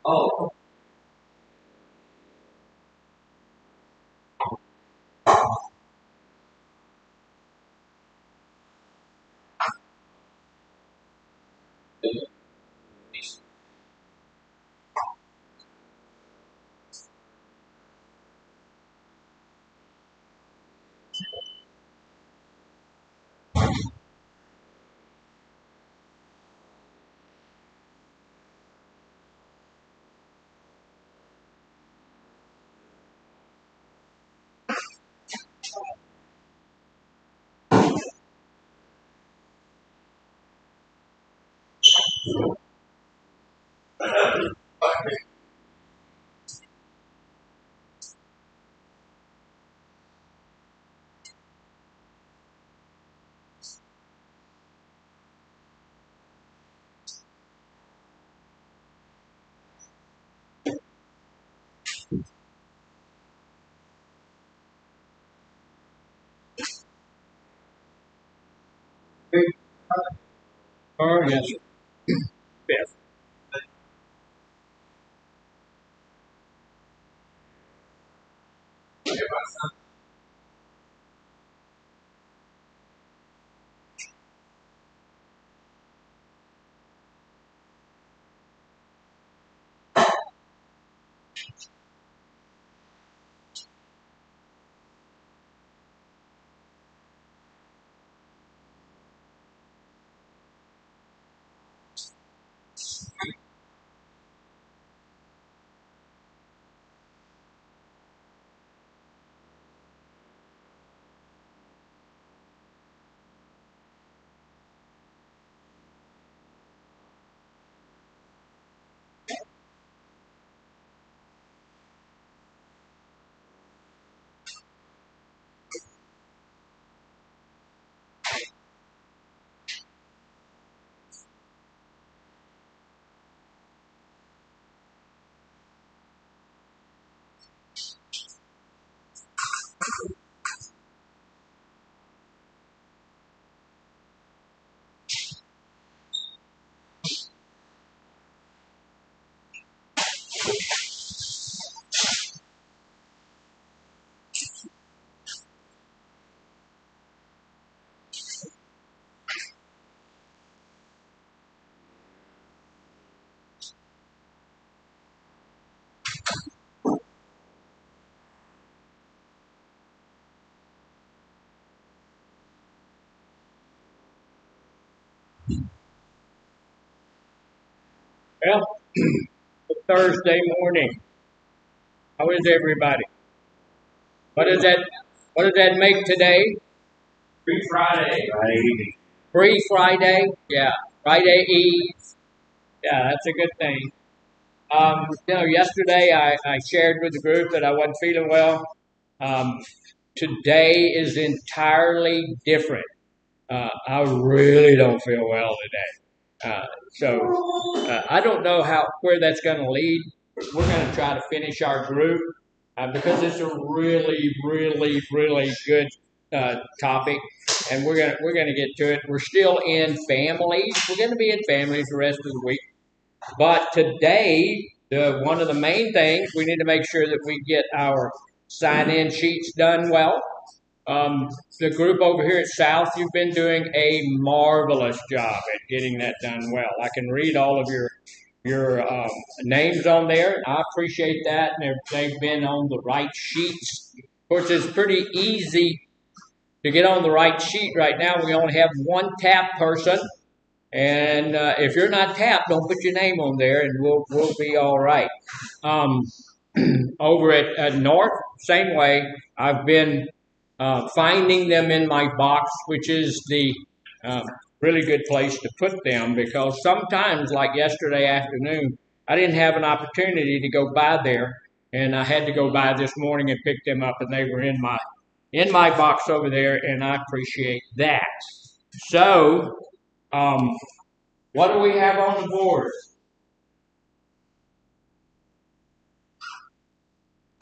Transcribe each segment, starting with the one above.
Oh. Oh, yes. Yes. Well, Thursday morning. How is everybody? What does that what does that make today? Free Friday. Friday. Free Friday? Yeah. Friday Eve. Yeah, that's a good thing. Yesterday I shared with the group that I wasn't feeling well. Um, Today is entirely different. I really don't feel well today. So I don't know how where that's going to lead. We're going to try to finish our group because it's a really, really, really good topic, and we're gonna get to it. We're still in families. We're going to be in families the rest of the week, but today, one of the main things we need to make sure that we get our sign-in sheets done well. Um, the group over here at South, you've been doing a marvelous job at getting that done well. I can read all of your names on there. I appreciate that, and they've been on the right sheets. Of course, it's pretty easy to get on the right sheet right now. We only have one tap person, and if you're not tapped, don't put your name on there, and we'll be all right. Um, Over at North, same way. I've been finding them in my box, which is the uh, really good place to put them because sometimes, like yesterday afternoon, I didn't have an opportunity to go by there, and I had to go by this morning and pick them up, and they were in my box over there, and I appreciate that. So, um, what do we have on the board?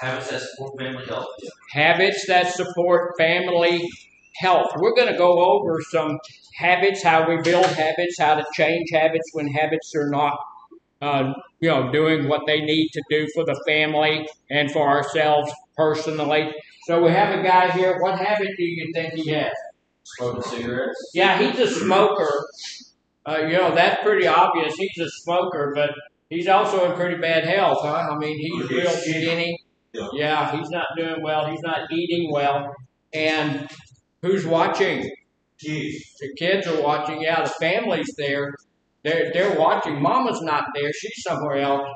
Habits that support family health. Habits that support family health. We're going to go over some habits, how we build habits, how to change habits when habits are not, doing what they need to do for the family and for ourselves personally. So we have a guy here. What habit do you think he has? Smoking cigarettes. Yeah, he's a smoker. That's pretty obvious. He's a smoker, but he's also in pretty bad health, huh? I mean, he's real skinny. Yeah, he's not doing well. He's not eating well. And who's watching? Kids. The kids are watching. Yeah, the family's there. They're watching. Mama's not there. She's somewhere else.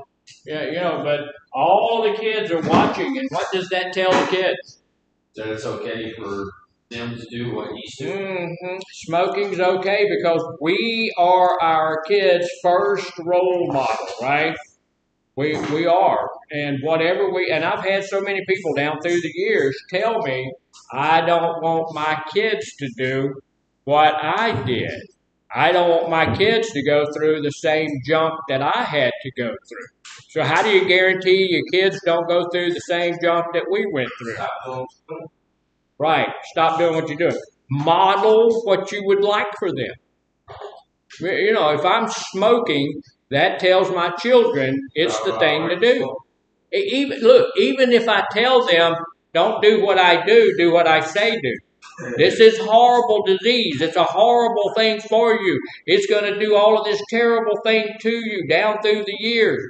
Yeah, but all the kids are watching. And what does that tell the kids? That it's okay for them to do what he's doing. Smoking's okay because we are our kids' first role model, right? We are. And and I've had so many people down through the years tell me, I don't want my kids to do what I did. I don't want my kids to go through the same junk that I had to go through. So how do you guarantee your kids don't go through the same junk that we went through? Right. Stop doing what you're doing. Model what you would like for them. If I'm smoking, that tells my children it's the thing to do. Even if I tell them, don't do what I do what I say do. This is horrible disease. It's a horrible thing for you. It's going to do all of this terrible thing to you down through the years.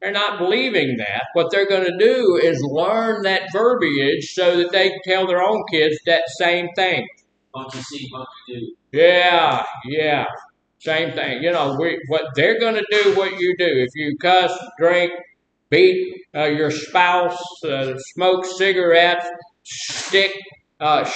They're not believing that. What they're going to do is learn that verbiage so that they can tell their own kids that same thing. Monkey see, monkey do. Yeah. Same thing. What they're going to do, what you do. If you cuss, drink, beat your spouse, smoke cigarettes, stick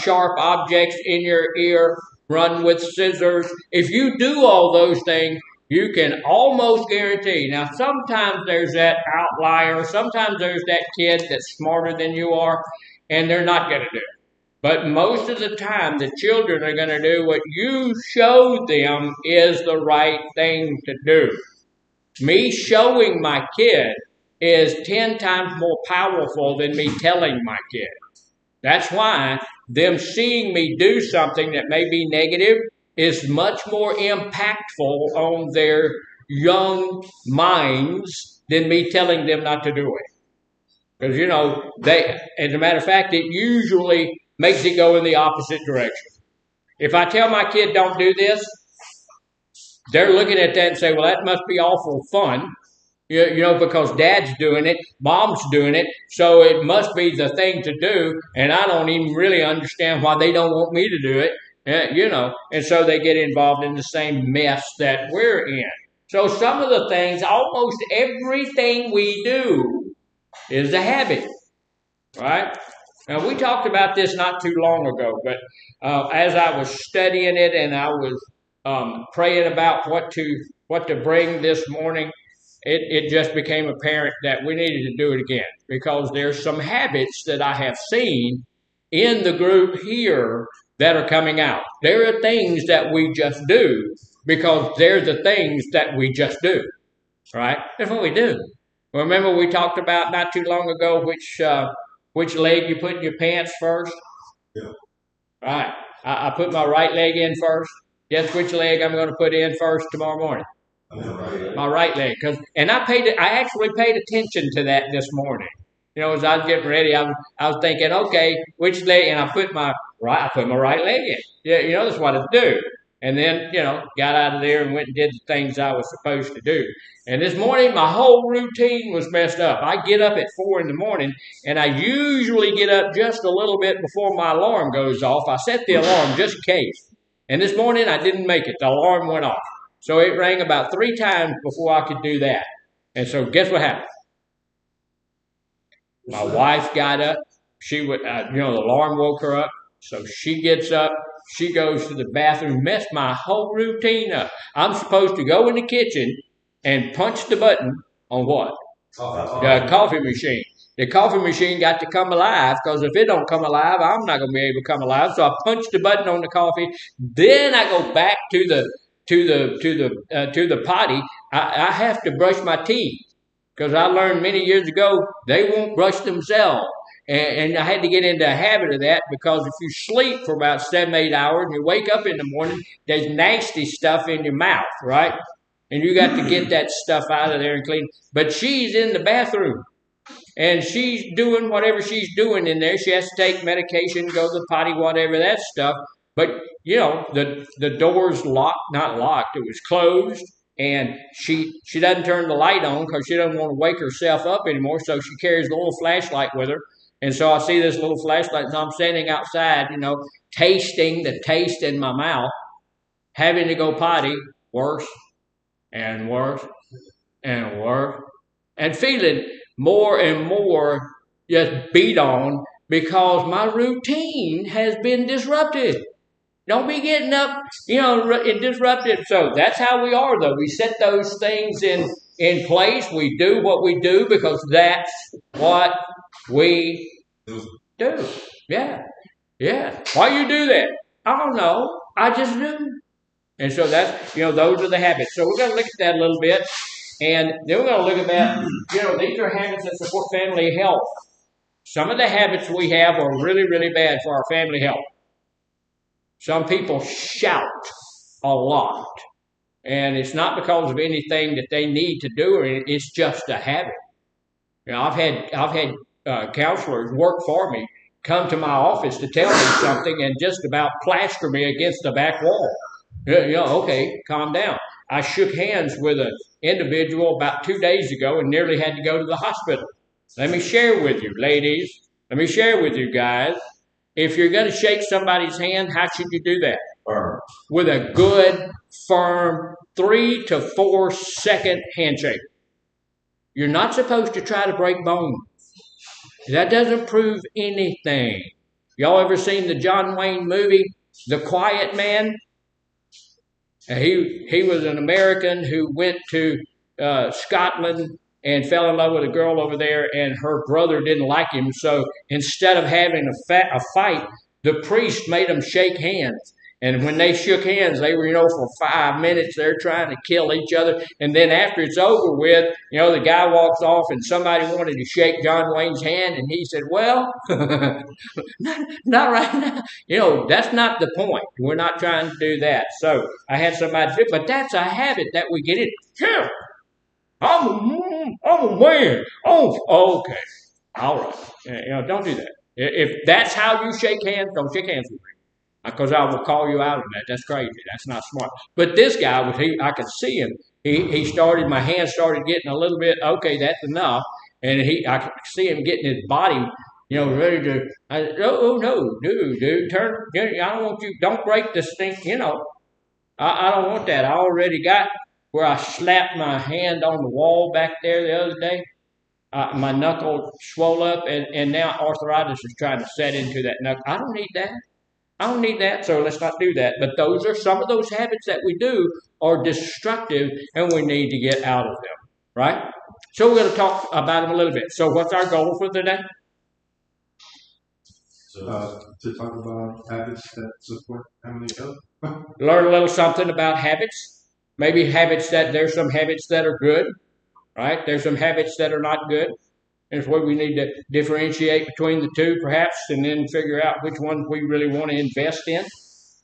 sharp objects in your ear, run with scissors. If you do all those things, you can almost guarantee. Now, sometimes there's that outlier. Sometimes there's that kid that's smarter than you are, and they're not going to do it. But most of the time, the children are going to do what you showed them is the right thing to do. Me showing my kid is 10 times more powerful than me telling my kid. That's why them seeing me do something that may be negative is much more impactful on their young minds than me telling them not to do it. Because, as a matter of fact, it usually makes it go in the opposite direction. If I tell my kid don't do this, they're looking at that and say, well, that must be awful fun. Because dad's doing it, mom's doing it, so it must be the thing to do, and I don't even really understand why they don't want me to do it, and so they get involved in the same mess that we're in. So some of the things, almost everything we do is a habit, right? Now, we talked about this not too long ago, but as I was studying it and I was praying about what to bring this morning, it just became apparent that we needed to do it again because there's some habits that I have seen in the group here that are coming out. There are things that we just do because they're the things that we just do, right? That's what we do. Remember we talked about not too long ago which leg you put in your pants first? Yeah. Right. I put my right leg in first. Guess which leg I'm going to put in first tomorrow morning? My right leg, I actually paid attention to that this morning. As I was getting ready, I was thinking, okay, which leg? And I put my right leg in. Yeah, that's what I do. And then, got out of there and went and did the things I was supposed to do. And this morning, my whole routine was messed up. I get up at 4 in the morning, and I usually get up just a little bit before my alarm goes off. I set the alarm just in case. And this morning, I didn't make it. The alarm went off. So it rang about 3 times before I could do that. And so guess what happened? My wife got up. She would, the alarm woke her up. So she gets up. She goes to the bathroom, messed my whole routine up. I'm supposed to go in the kitchen and punch the button on what? The coffee machine. The coffee machine got to come alive because if it don't come alive, I'm not going to be able to come alive. So I punch the button on the coffee. Then I go back to the potty. I have to brush my teeth because I learned many years ago they won't brush themselves. And I had to get into a habit of that because if you sleep for about 7, 8 hours and you wake up in the morning, there's nasty stuff in your mouth, right? And you got to get that stuff out of there and clean. But she's in the bathroom. And she's doing whatever she's doing in there. She has to take medication, go to the potty, whatever, that stuff. But, you know, the door's locked, not locked, it was closed. And she doesn't turn the light on because she doesn't want to wake herself up anymore. So she carries a little flashlight with her. And so I see this little flashlight, and I'm standing outside, you know, tasting the taste in my mouth, having to go potty, worse and worse and worse, and feeling more and more just beat on because my routine has been disrupted. Don't be getting up, you know, and disrupted. So that's how we are, though. We set those things in place. We do what we do because that's what we do. Yeah. Yeah. Why you do that? I don't know. I just do. And so that's, you know, those are the habits. So we're going to look at that a little bit. And then we're going to look at, you know, these are habits that support family health. Some of the habits we have are really, really bad for our family health. Some people shout a lot. And it's not because of anything that they need to do, or it's just a habit. You know, I've had counselors work for me come to my office to tell me something and just about plaster me against the back wall. You know, okay, calm down. I shook hands with an individual about 2 days ago and nearly had to go to the hospital. Let me share with you, ladies. Let me share with you, guys. If you're going to shake somebody's hand, how should you do that? Firm. With a good, firm 3 to 4 second handshake. You're not supposed to try to break bones. That doesn't prove anything. Y'all ever seen the John Wayne movie, The Quiet Man? He was an American who went to Scotland and fell in love with a girl over there, and her brother didn't like him. So instead of having a fight, the priest made them shake hands. And when they shook hands, they were, you know, for 5 minutes, they're trying to kill each other. And then after it's over with, you know, the guy walks off and somebody wanted to shake John Wayne's hand. And he said, well, not right now. You know, that's not the point. We're not trying to do that. So I had somebody do, but that's a habit that we get in. Yeah, I'm a man. Oh, okay. All right. You know, don't do that. If that's how you shake hands, don't shake hands with me. Because I will call you out on that. That's crazy. That's not smart. But this guy, I could see him. My hand started getting a little bit, okay, that's enough. And I could see him getting his body, you know, ready to, no, dude, turn, I don't want you, don't break this thing, you know. I don't want that. I already got where I slapped my hand on the wall back there the other day. My knuckle swelled up, and now arthritis is trying to set into that knuckle. I don't need that. I don't need that, so let's not do that. But those are some of those habits that we do are destructive, and we need to get out of them, right? So we're going to talk about them a little bit. So what's our goal for today? To talk about habits that support family health. Learn a little something about habits. Maybe there's some habits that are good, right? There's some habits that are not good. And it's where we need to differentiate between the two, perhaps, and then figure out which ones we really want to invest in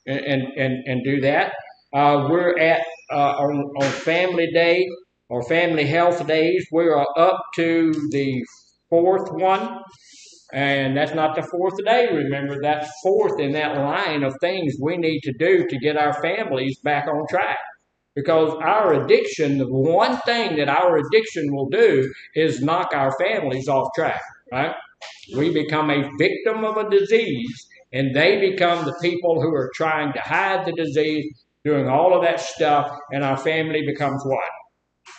and do that. We're at on Family Day or Family Health Days. We are up to the 4th one, and that's not the 4th day. Remember, that's 4th in that line of things we need to do to get our families back on track. Because our addiction, the one thing that our addiction will do is knock our families off track, right? We become a victim of a disease, and they become the people who are trying to hide the disease, doing all of that stuff, and our family becomes what?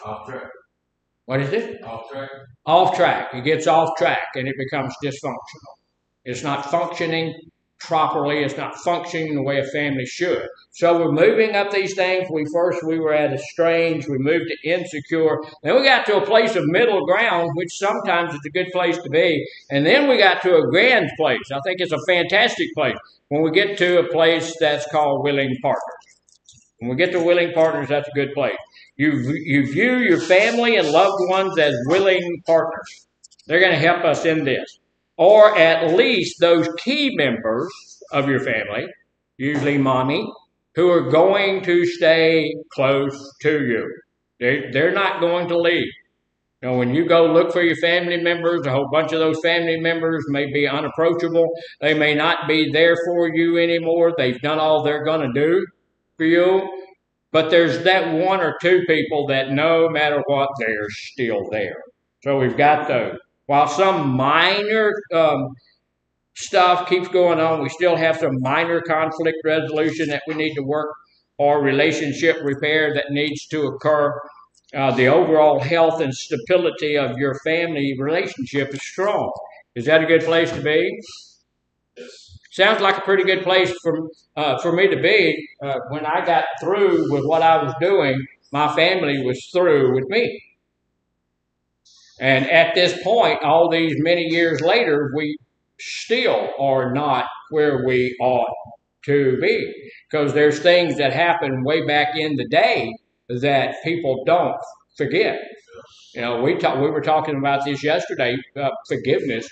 Off track. What is it? Off track. Off track. It gets off track, and it becomes dysfunctional. It's not functioning properly. It's not functioning the way a family should. So we're moving up these things. We were at estranged. We moved to insecure. Then we got to a place of middle ground, which sometimes is a good place to be. And then we got to a grand place. I think it's a fantastic place when we get to a place that's called willing partners. When we get to willing partners, that's a good place. You view your family and loved ones as willing partners. They're going to help us in this. or at least those key members of your family, usually mommy, who are going to stay close to you. They're not going to leave. You know, when you go look for your family members, a whole bunch of those family members may be unapproachable. They may not be there for you anymore. They've done all they're going to do for you. But there's that one or two people that no matter what, they're still there. So we've got those. While some minor stuff keeps going on, we still have some minor conflict resolution that we need to work or relationship repair that needs to occur. The overall health and stability of your family relationship is strong. Is that a good place to be? Sounds like a pretty good place for me to be. When I got through with what I was doing, my family was through with me. And at this point, all these many years later, we still are not where we ought to be. Because there's things that happened way back in the day that people don't forget. You know, we were talking about this yesterday, forgiveness.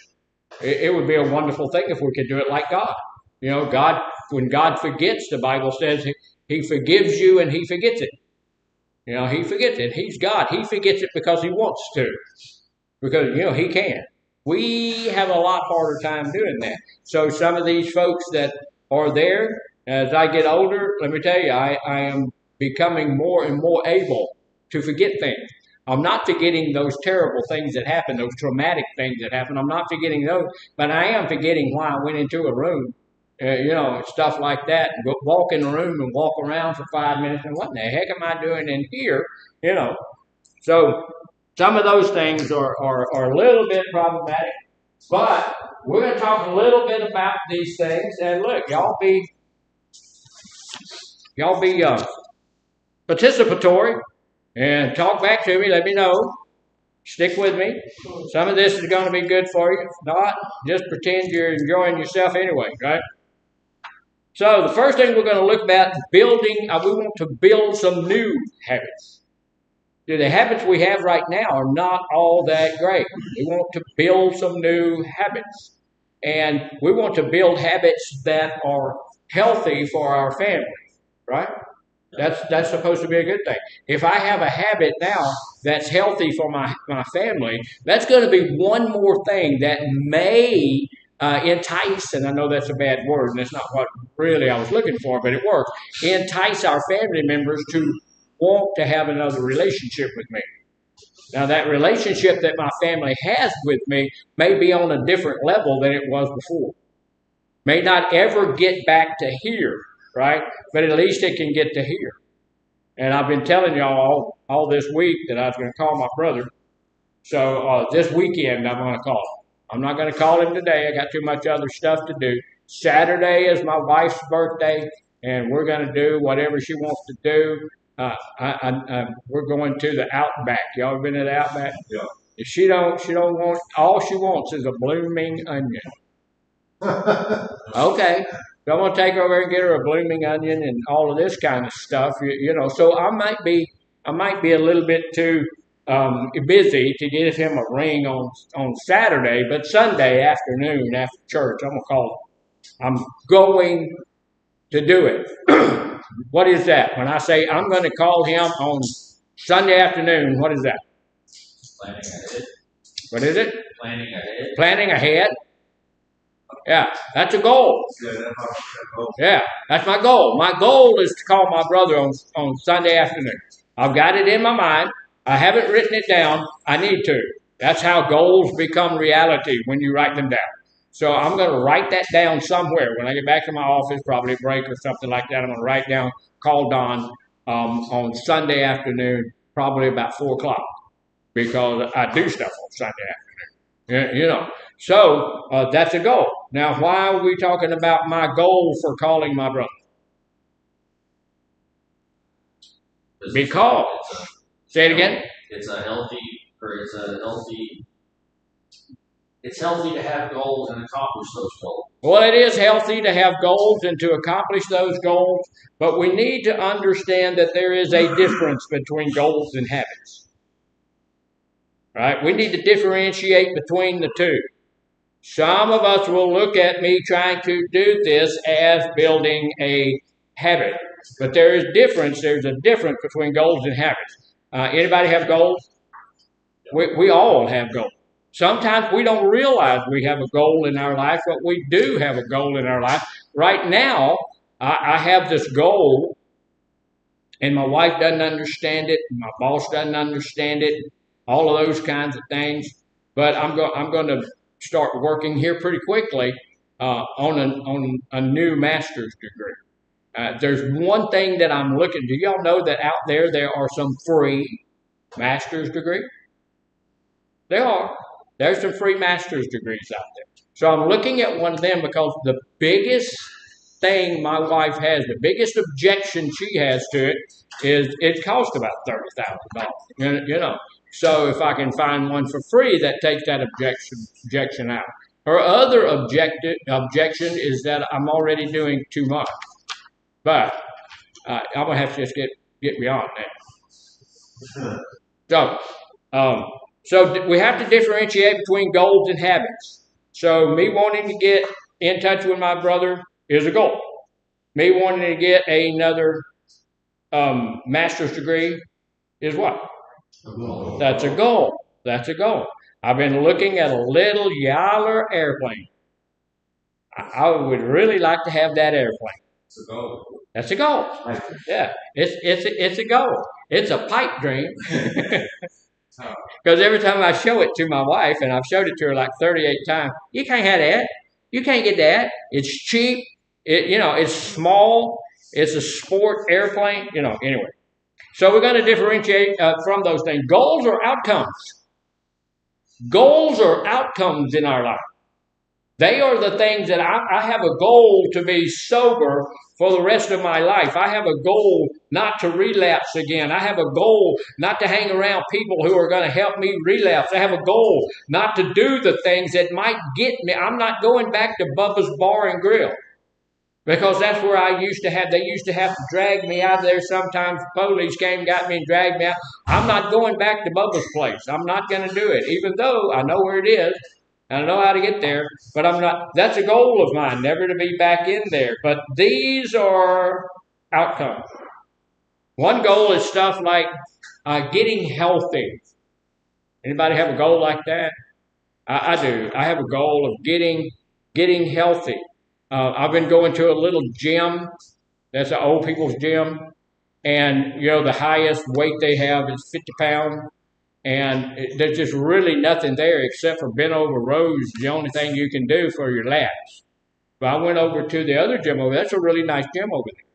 It would be a wonderful thing if we could do it like God. You know, God, when God forgets, the Bible says he forgives you and he forgets it. You know, he forgets it. He's God. He forgets it because he wants to. Because, you know, he can. We have a lot harder time doing that. So some of these folks that are there, as I get older, let me tell you, I am becoming more and more able to forget things. I'm not forgetting those terrible things that happen, those traumatic things that happen. I'm not forgetting those, but I am forgetting why I went into a room, you know, stuff like that. Walk in the room and walk around for 5 minutes, and what in the heck am I doing in here? You know, so some of those things are a little bit problematic, but we're going to talk a little bit about these things. And look, y'all be participatory and talk back to me. Let me know. Stick with me. Some of this is going to be good for you. If not, just pretend you're enjoying yourself anyway, right? So the first thing we're going to look at is building. We want to build some new habits. The habits we have right now are not all that great. We want to build some new habits. And we want to build habits that are healthy for our family, right? That's supposed to be a good thing. If I have a habit now that's healthy for my family, that's going to be one more thing that may entice, and I know that's a bad word, and that's not what really I was looking for, but it works, entice our family members to want to have another relationship with me. Now, that relationship that my family has with me may be on a different level than it was before. May not ever get back to here, right? But at least it can get to here. And I've been telling y'all all this week that I was going to call my brother. So this weekend I'm going to call him. I'm not going to call him today. I got too much other stuff to do. Saturday is my wife's birthday, and we're going to do whatever she wants to do. We're going to the Outback. Y'all ever been to the Outback? Yeah. If she don't want, all she wants is a blooming onion. Okay. So I'm going to take her over and get her a blooming onion and all of this kind of stuff, you know. So I might be a little bit too busy to get him a ring on Saturday, but Sunday afternoon after church, I'm going to call him. I'm going to do it. What is that? When I say I'm going to call him on Sunday afternoon, what is that? Planning ahead. What is it? Planning ahead. Planning ahead. Yeah, that's a goal. Yeah, that's my goal. My goal is to call my brother on Sunday afternoon. I've got it in my mind. I haven't written it down. I need to. That's how goals become reality, when you write them down. So I'm going to write that down somewhere. When I get back to my office, probably a break or something like that, I'm going to write down, call Don on Sunday afternoon, probably about 4 o'clock, because I do stuff on Sunday afternoon. You know. So that's a goal. Now, why are we talking about my goal for calling my brother? Because, say it again. It's healthy to have goals and accomplish those goals. Well, it is healthy to have goals and to accomplish those goals, but we need to understand that there is a difference between goals and habits. Right? We need to differentiate between the two. Some of us will look at me trying to do this as building a habit. But there is difference. There's a difference between goals and habits. Anybody have goals? We all have goals. Sometimes we don't realize we have a goal in our life, but we do have a goal in our life. Right now, I have this goal, and my wife doesn't understand it, and my boss doesn't understand it, all of those kinds of things. But I'm going to start working here pretty quickly on a new master's degree. There's one thing that I'm looking. Do y'all know that out there are some free master's degrees? There are. There's some free master's degrees out there. So I'm looking at one of them because the biggest thing my wife has, the biggest objection she has to it is it costs about $30,000. You know. So if I can find one for free, that takes that objection out. Her other objection is that I'm already doing too much. But I'm gonna have to just get beyond that. So we have to differentiate between goals and habits. So me wanting to get in touch with my brother is a goal. Me wanting to get another master's degree is what? That's a goal. That's a goal. I've been looking at a little Yaller airplane. I would really like to have that airplane. It's a goal. That's a goal. Yeah, it's a goal. It's a pipe dream. Because every time I show it to my wife, and I've showed it to her like 38 times, you can't have that. You can't get that. It's cheap. It's small. It's a sport airplane. Anyway. So we're going to differentiate from those things. Goals are outcomes. Goals are outcomes in our life. They are the things that I have a goal to be sober for the rest of my life. I have a goal not to relapse again. I have a goal not to hang around people who are going to help me relapse. I have a goal not to do the things that might get me. I'm not going back to Bubba's Bar and Grill because that's where they used to have to drag me out of there. Sometimes police came, got me, and dragged me out. I'm not going back to Bubba's place. I'm not going to do it, even though I know where it is. I know how to get there, but I'm not. That's a goal of mine, never to be back in there. But these are outcomes. One goal is stuff like getting healthy. Anybody have a goal like that? I do. I have a goal of getting healthy. I've been going to a little gym. That's an old people's gym, and the highest weight they have is 50 pounds. And there's just really nothing there except for bent over rows, the only thing you can do for your lats. But I went over to the other gym over there. That's a really nice gym over there.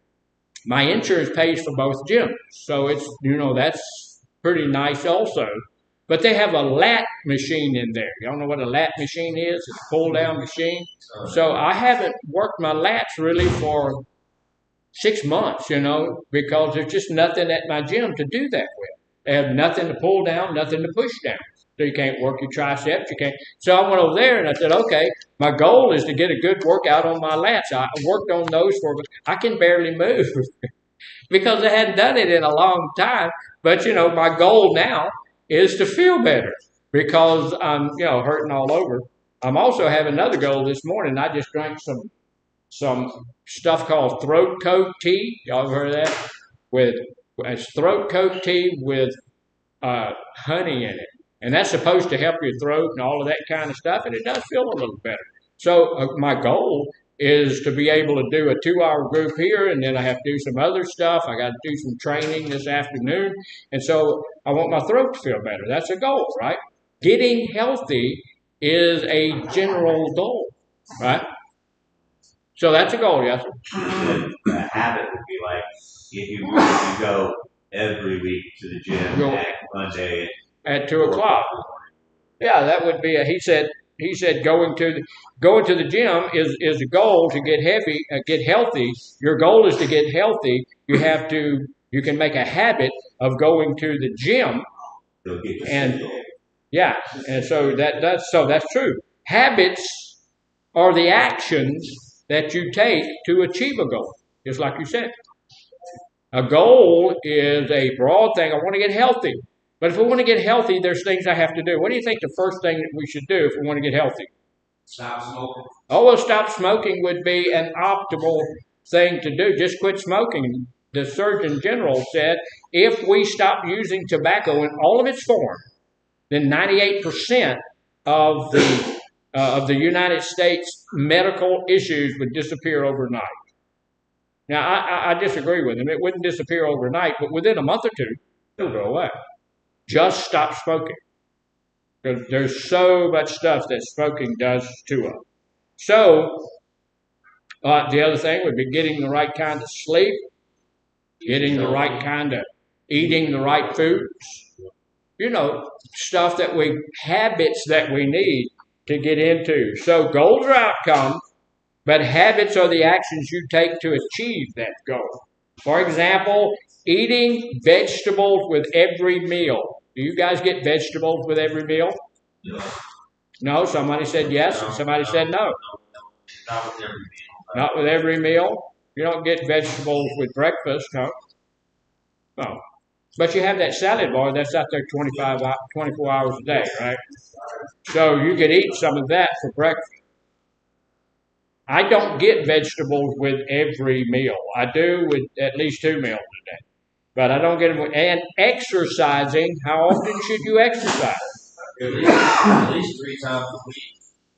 My insurance pays for both gyms. So it's, that's pretty nice also. But they have a lat machine in there. Y'all know what a lat machine is? It's a pull-down machine. So I haven't worked my lats really for 6 months, because there's just nothing at my gym to do that with. They have nothing to pull down, nothing to push down. So you can't work your triceps, you can't. So I went over there and I said, okay, my goal is to get a good workout on my lats. I worked on those I can barely move because I hadn't done it in a long time. But, my goal now is to feel better because I'm, hurting all over. I'm also having another goal this morning. I just drank some stuff called throat coat tea. Y'all ever heard of that? It's throat coat tea with honey in it. And that's supposed to help your throat and all of that kind of stuff. And it does feel a little better. So my goal is to be able to do a 2-hour group here. And then I have to do some other stuff. I got to do some training this afternoon. And so I want my throat to feel better. That's a goal, right? Getting healthy is a general goal, right? So that's a goal, yes, sir. A habit would be like if you go every week to the gym at Monday at 2 o'clock. Yeah, that would be he said going to the gym is a goal to get healthy. Your goal is to get healthy. You can make a habit of going to the gym. And yeah, and so that's true. Habits are the actions that you take to achieve a goal, just like you said. A goal is a broad thing. I want to get healthy. But if we want to get healthy, there's things I have to do. What do you think the first thing that we should do if we want to get healthy? Stop smoking. Oh, well, stop smoking would be an optimal thing to do. Just quit smoking. The Surgeon General said if we stop using tobacco in all of its form, then 98% of the United States medical issues would disappear overnight. Now, I disagree with him. It wouldn't disappear overnight, but within a month or two, it'll go away. Just stop smoking. Because there's so much stuff that smoking does to us. So, the other thing would be getting the right kind of sleep, getting the right kind of eating the right foods. You know, stuff that habits that we need to get into. So goals are outcomes, but habits are the actions you take to achieve that goal. For example, eating vegetables with every meal. Do you guys get vegetables with every meal? No. No, somebody said yes, and somebody said no. Not with every meal. Not with every meal. You don't get vegetables with breakfast, no. No. But you have that salad bar that's out there 24 hours a day, right? So you could eat some of that for breakfast. I don't get vegetables with every meal. I do with at least 2 meals a day. But I don't get them with, and exercising, how often should you exercise? At least 3 times a week.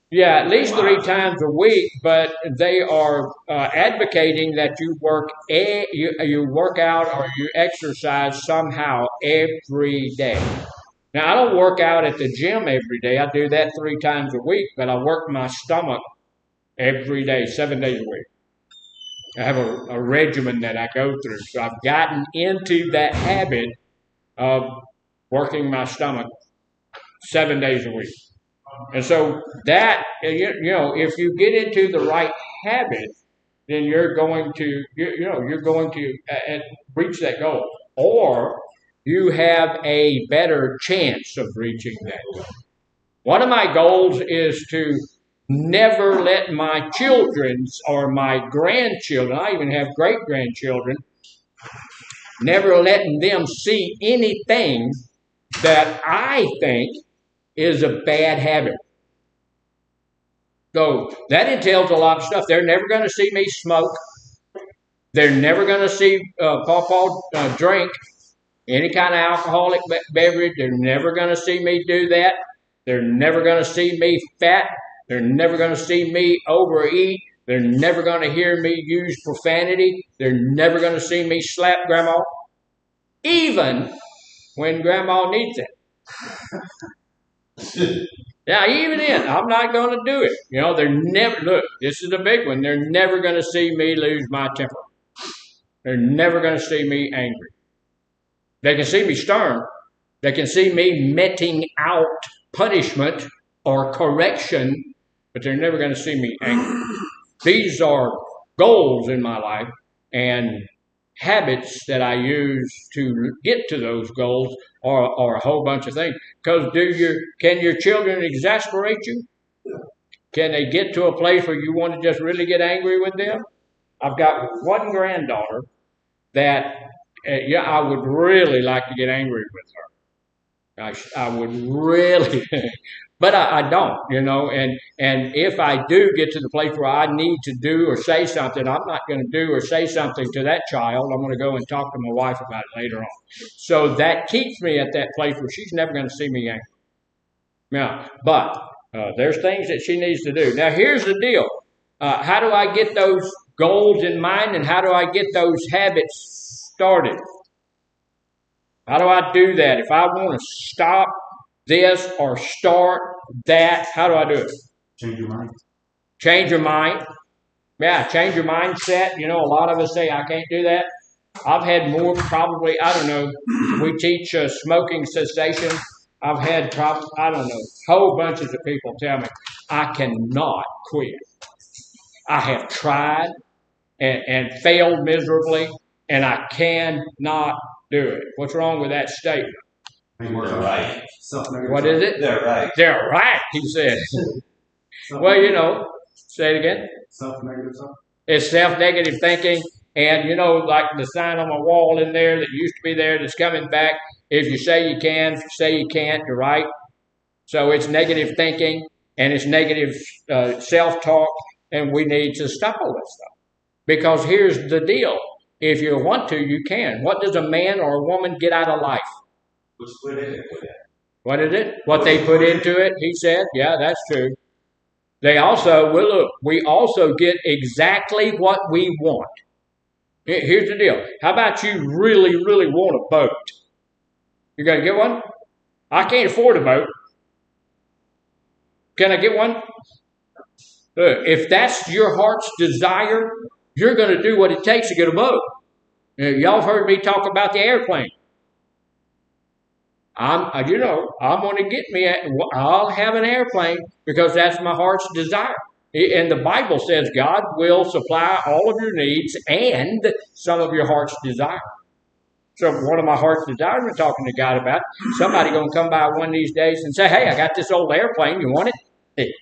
Yeah, at least 3 times a week, but they are advocating that you work out or you exercise somehow every day. Now, I don't work out at the gym every day. I do that 3 times a week, but I work my stomach every day, 7 days a week. I have a regimen that I go through. So I've gotten into that habit of working my stomach 7 days a week. And so that, you know, if you get into the right habit, then you're going to, you're going to reach that goal. Or you have a better chance of reaching that goal. One of my goals is to never let my children or my grandchildren, I even have great-grandchildren, never letting them see anything that I think is a bad habit. So that entails a lot of stuff. They're never going to see me smoke. They're never going to see Pawpaw drink any kind of alcoholic beverage. They're never going to see me do that. They're never going to see me fat. They're never going to see me overeat. They're never going to hear me use profanity. They're never going to see me slap Grandma, even when Grandma needs it. Now, even then, I'm not going to do it. You know, look, this is a big one. They're never going to see me lose my temper. They're never going to see me angry. They can see me stern. They can see me meting out punishment or correction, but they're never going to see me angry. These are goals in my life and habits that I use to get to those goals are a whole bunch of things. Because can your children exasperate you? Can they get to a place where you want to just really get angry with them? I've got one granddaughter that I would really like to get angry with her. I would really, but I don't, you know, and if I do get to the place where I need to do or say something, I'm not going to do or say something to that child. I'm going to go and talk to my wife about it later on. So that keeps me at that place where she's never going to see me angry. Now, but there's things that she needs to do. Now, here's the deal. How do I get those goals in mind, and how do I get those habits started? How do I do that? If I want to stop this or start that, how do I do it? Change your mind. Change your mind. Yeah, change your mindset. You know, a lot of us say, I can't do that. I've had more probably, I don't know, we teach smoking cessation. I've had I don't know, whole bunches of people tell me, I cannot quit. I have tried and failed miserably, and I cannot do it. What's wrong with that statement? They're right. What is it? They're right. They're right, he said. Well, you know, say it again. Self-negative stuff. It's self-negative thinking. And, you know, like the sign on my wall in there that used to be there that's coming back. If you say you can, if you say you can't, you're right. So it's negative thinking. and it's negative self-talk, and we need to stop all that stuff. Because here's the deal. If you want to, you can. What does a man or a woman get out of life? What is it? What is it? What they put into it, he said. Yeah, that's true. They also, well, look, we also get exactly what we want. Here's the deal. How about you really, really want a boat? You got to get one? I can't afford a boat. Can I get one? If that's your heart's desire, you're going to do what it takes to get a boat. Y'all have heard me talk about the airplane. I'm going to get me. I'll have an airplane because that's my heart's desire. And the Bible says God will supply all of your needs and some of your heart's desire. So one of my heart's desires we're talking to God about, somebody going to come by one of these days and say, hey, I got this old airplane. You want it?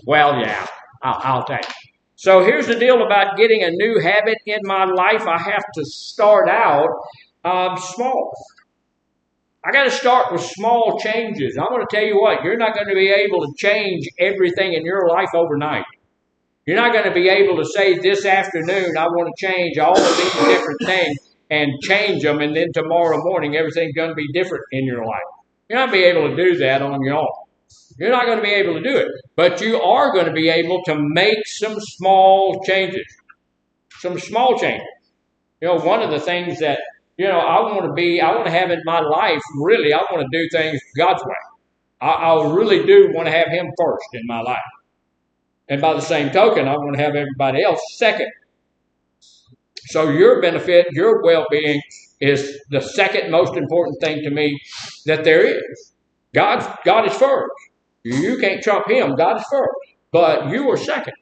Well, yeah, I'll take it. So here's the deal about getting a new habit in my life. I have to start out small. I got to start with small changes. I'm going to tell you what, you're not going to be able to change everything in your life overnight. You're not going to be able to say this afternoon, I want to change all of these different things and change them, and then tomorrow morning everything's going to be different in your life. You're not going to be able to do that on your own. You're not going to be able to do it. But you are going to be able to make some small changes. Some small changes. One of the things that, I want to have in my life, really, I want to do things God's way. I really do want to have Him first in my life. And by the same token, I want to have everybody else second. So your benefit, your well-being is the second most important thing to me that there is. God is first. You can't trump Him. God is first. But you are second.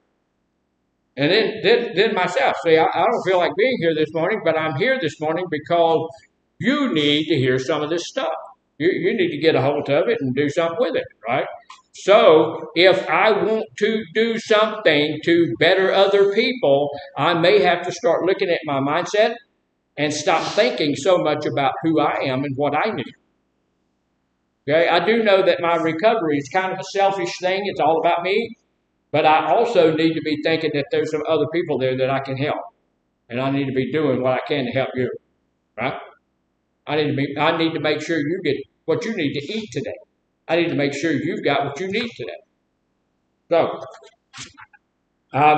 And then myself. See, I don't feel like being here this morning, but I'm here this morning because you need to hear some of this stuff. You need to get a hold of it and do something with it, right? So if I want to do something to better other people, I may have to start looking at my mindset and stop thinking so much about who I am and what I need. Okay, I do know that my recovery is kind of a selfish thing. It's all about me. But I also need to be thinking that there's some other people there that I can help. And I need to be doing what I can to help you. Right? I need to make sure you get what you need to eat today. I need to make sure you've got what you need today. So,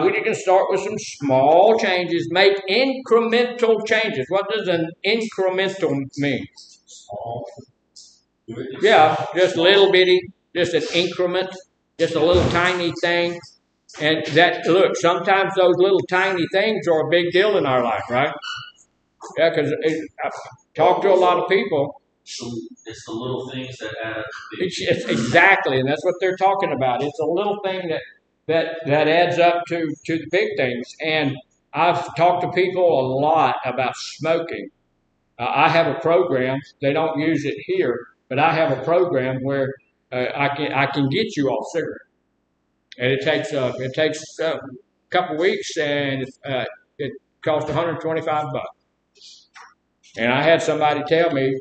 we need to start with some small changes. Make incremental changes. What does an incremental mean? Small. Yeah, just a little bitty, just an increment, just a little tiny thing. And that, look, sometimes those little tiny things are a big deal in our life, right? Yeah, because I've talked to a lot of people. It's the little things that add up. It's exactly, and that's what they're talking about. It's a little thing that adds up to the big things. And I've talked to people a lot about smoking. I have a program. They don't use it here, but I have a program where I can get you off cigarettes. And it takes a couple weeks, and it costs $125. And I had somebody tell me,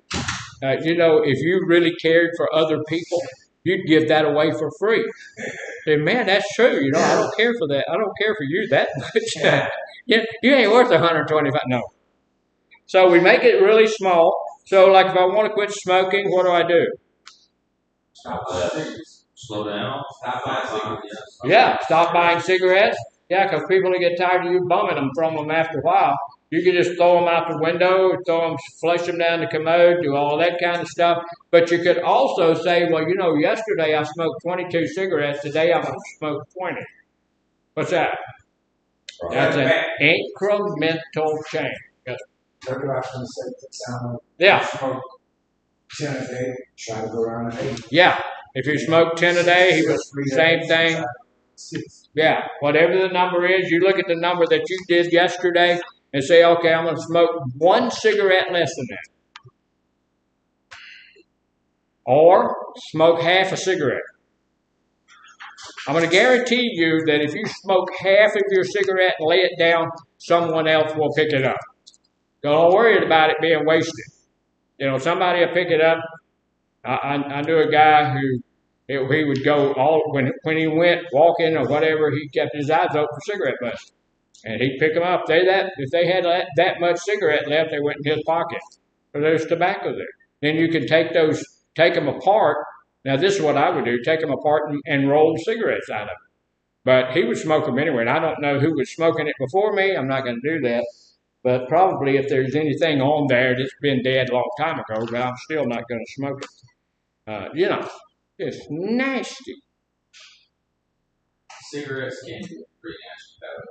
if you really cared for other people, you'd give that away for free. I said, man, that's true. I don't care for that. I don't care for you that much. You ain't worth $125. No. So we make it really small. So, like, if I want to quit smoking, what do? Slow down. Stop buying cigarettes. Yeah, stop buying cigarettes. Yeah, because people will get tired of you bumming them from them after a while. You can just throw them out the window, flush them down the commode, do all that kind of stuff. But you could also say, well, yesterday I smoked 22 cigarettes. Today I'm going to smoke 20. What's that? That's an incremental change. Yes. Yeah. 10 a day, try to go around 8. Yeah. If you smoke 10 a day, he was the same thing. Yeah. Whatever the number is, you look at the number that you did yesterday and say, okay, I'm going to smoke 1 cigarette less than that. Or smoke half a cigarette. I'm going to guarantee you that if you smoke half of your cigarette and lay it down, someone else will pick it up. Don't worry about it being wasted. Somebody will pick it up. I knew a guy who He would go when he went walking or whatever. He kept his eyes open for cigarette butts, and he'd pick them up. If they had that much cigarette left, they went in his pocket. So there's tobacco there. Then you can take them apart. Now this is what I would do: take them apart and roll cigarettes out of them. But he would smoke them anyway, and I don't know who was smoking it before me. I'm not going to do that. But probably if there's anything on there that's been dead a long time ago, but I'm still not going to smoke it. It's nasty. Cigarettes can be a pretty nasty habit.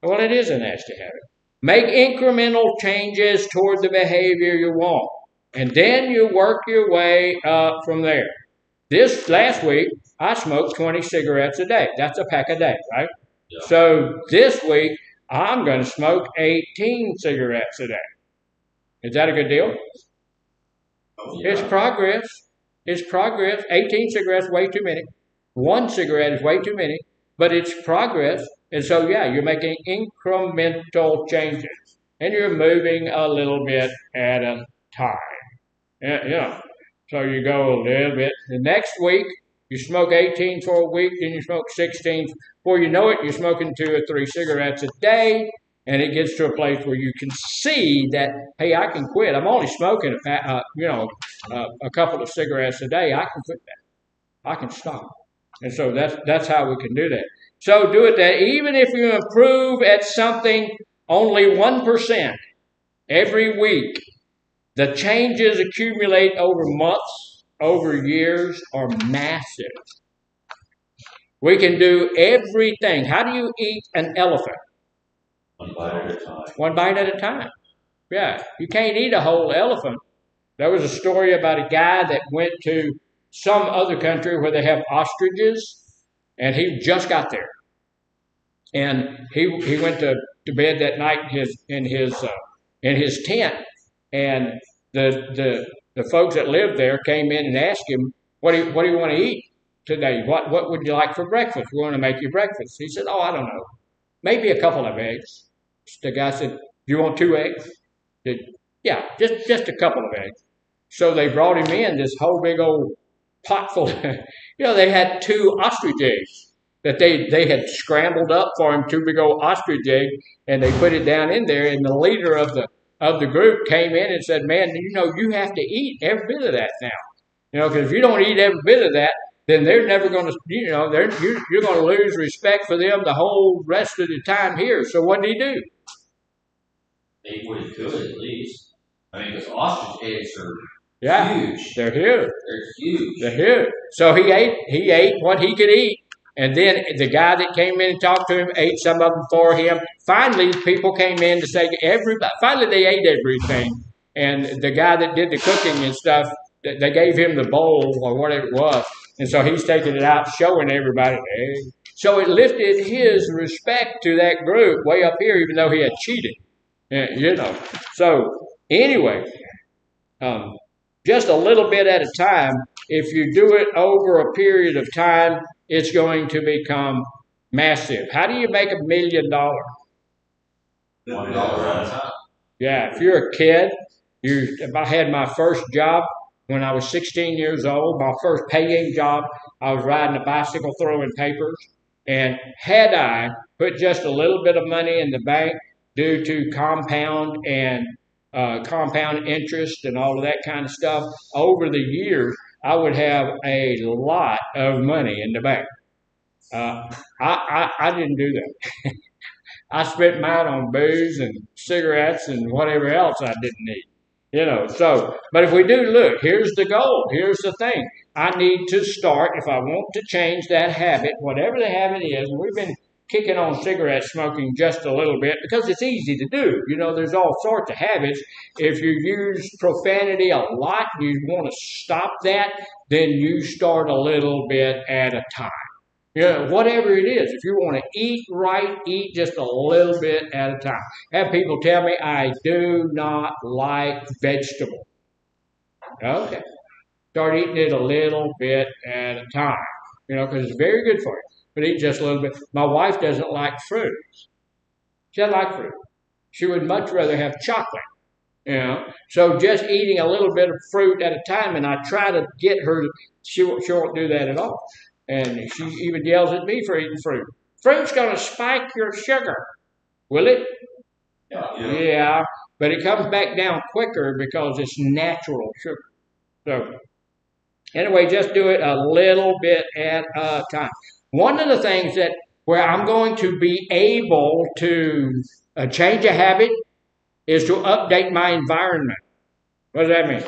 Well, it is a nasty habit. Make incremental changes toward the behavior you want, and then you work your way up from there. This last week, I smoked 20 cigarettes a day. That's a pack a day, right? Yeah. So this week, I'm going to smoke 18 cigarettes a day. Is that a good deal? Yeah. It's progress. It's progress. 18 cigarettes, way too many. 1 cigarette is way too many, but it's progress. And so, yeah, you're making incremental changes, and you're moving a little bit at a time. Yeah. So you go a little bit. The next week, you smoke 18 for a week, then you smoke 16. Before you know it, you're smoking 2 or 3 cigarettes a day, and it gets to a place where you can see that, hey, I can quit. I'm only smoking a couple of cigarettes a day. I can quit that. I can stop. And so that's how we can do that. So do it that even if you improve at something only 1% every week, the changes accumulate over months, over years, are massive. We can do everything. How do you eat an elephant? 1 bite at a time. 1 bite at a time. Yeah, you can't eat a whole elephant. There was a story about a guy that went to some other country where they have ostriches, and he just got there. And he went to bed that night in his tent, and the folks that lived there came in and asked him, what do you want to eat today? What would you like for breakfast? We want to make you breakfast. He said, I don't know. Maybe a couple of eggs. The guy said, you want 2 eggs? He said, yeah, just a couple of eggs. So they brought him in this whole big old pot full. They had 2 ostrich eggs that they had scrambled up for him, 2 big old ostrich eggs, and they put it down in there. And the leader of the group came in and said, man, you have to eat every bit of that now. Because if you don't eat every bit of that, then they're never going to, you're going to lose respect for them the whole rest of the time here. So what did he do? Ate what he could, at least. I mean, because ostrich eggs are huge. They're huge. They're huge. They're huge. So he ate what he could eat. And then the guy that came in and talked to him ate some of them for him. Finally, people came in to say finally they ate everything. And the guy that did the cooking and stuff, they gave him the bowl or whatever it was. And so he's taking it out, showing everybody. Hey. So it lifted his respect to that group way up here, even though he had cheated. So anyway, just a little bit at a time. If you do it over a period of time, it's going to become massive. How do you make $1 million? $1 at a time. Yeah, if you're a kid, I had my first job when I was 16 years old, my first paying job. I was riding a bicycle throwing papers. And had I put just a little bit of money in the bank due to compound interest and all of that kind of stuff, over the years, I would have a lot of money in the bank. I didn't do that. I spent mine on booze and cigarettes and whatever else I didn't need. But if we do, look, here's the goal. Here's the thing. I need to start, if I want to change that habit, whatever the habit is, and we've been kicking on cigarette smoking just a little bit because it's easy to do. There's all sorts of habits. If you use profanity a lot, you want to stop that, then you start a little bit at a time. Whatever it is. If you want to eat right, eat just a little bit at a time. Have people tell me, I do not like vegetables. Okay. Start eating it a little bit at a time. Because it's very good for you. But eat just a little bit. My wife doesn't like fruit. She doesn't like fruit. She would much rather have chocolate So just eating a little bit of fruit at a time, and I try to get her. She won't do that at all, and she even yells at me for eating fruit. Fruit's going to spike your sugar, will it? Yeah, but it comes back down quicker because it's natural sugar. So anyway, just do it a little bit at a time. One of the things that where I'm going to be able to change a habit is to update my environment. What does that mean?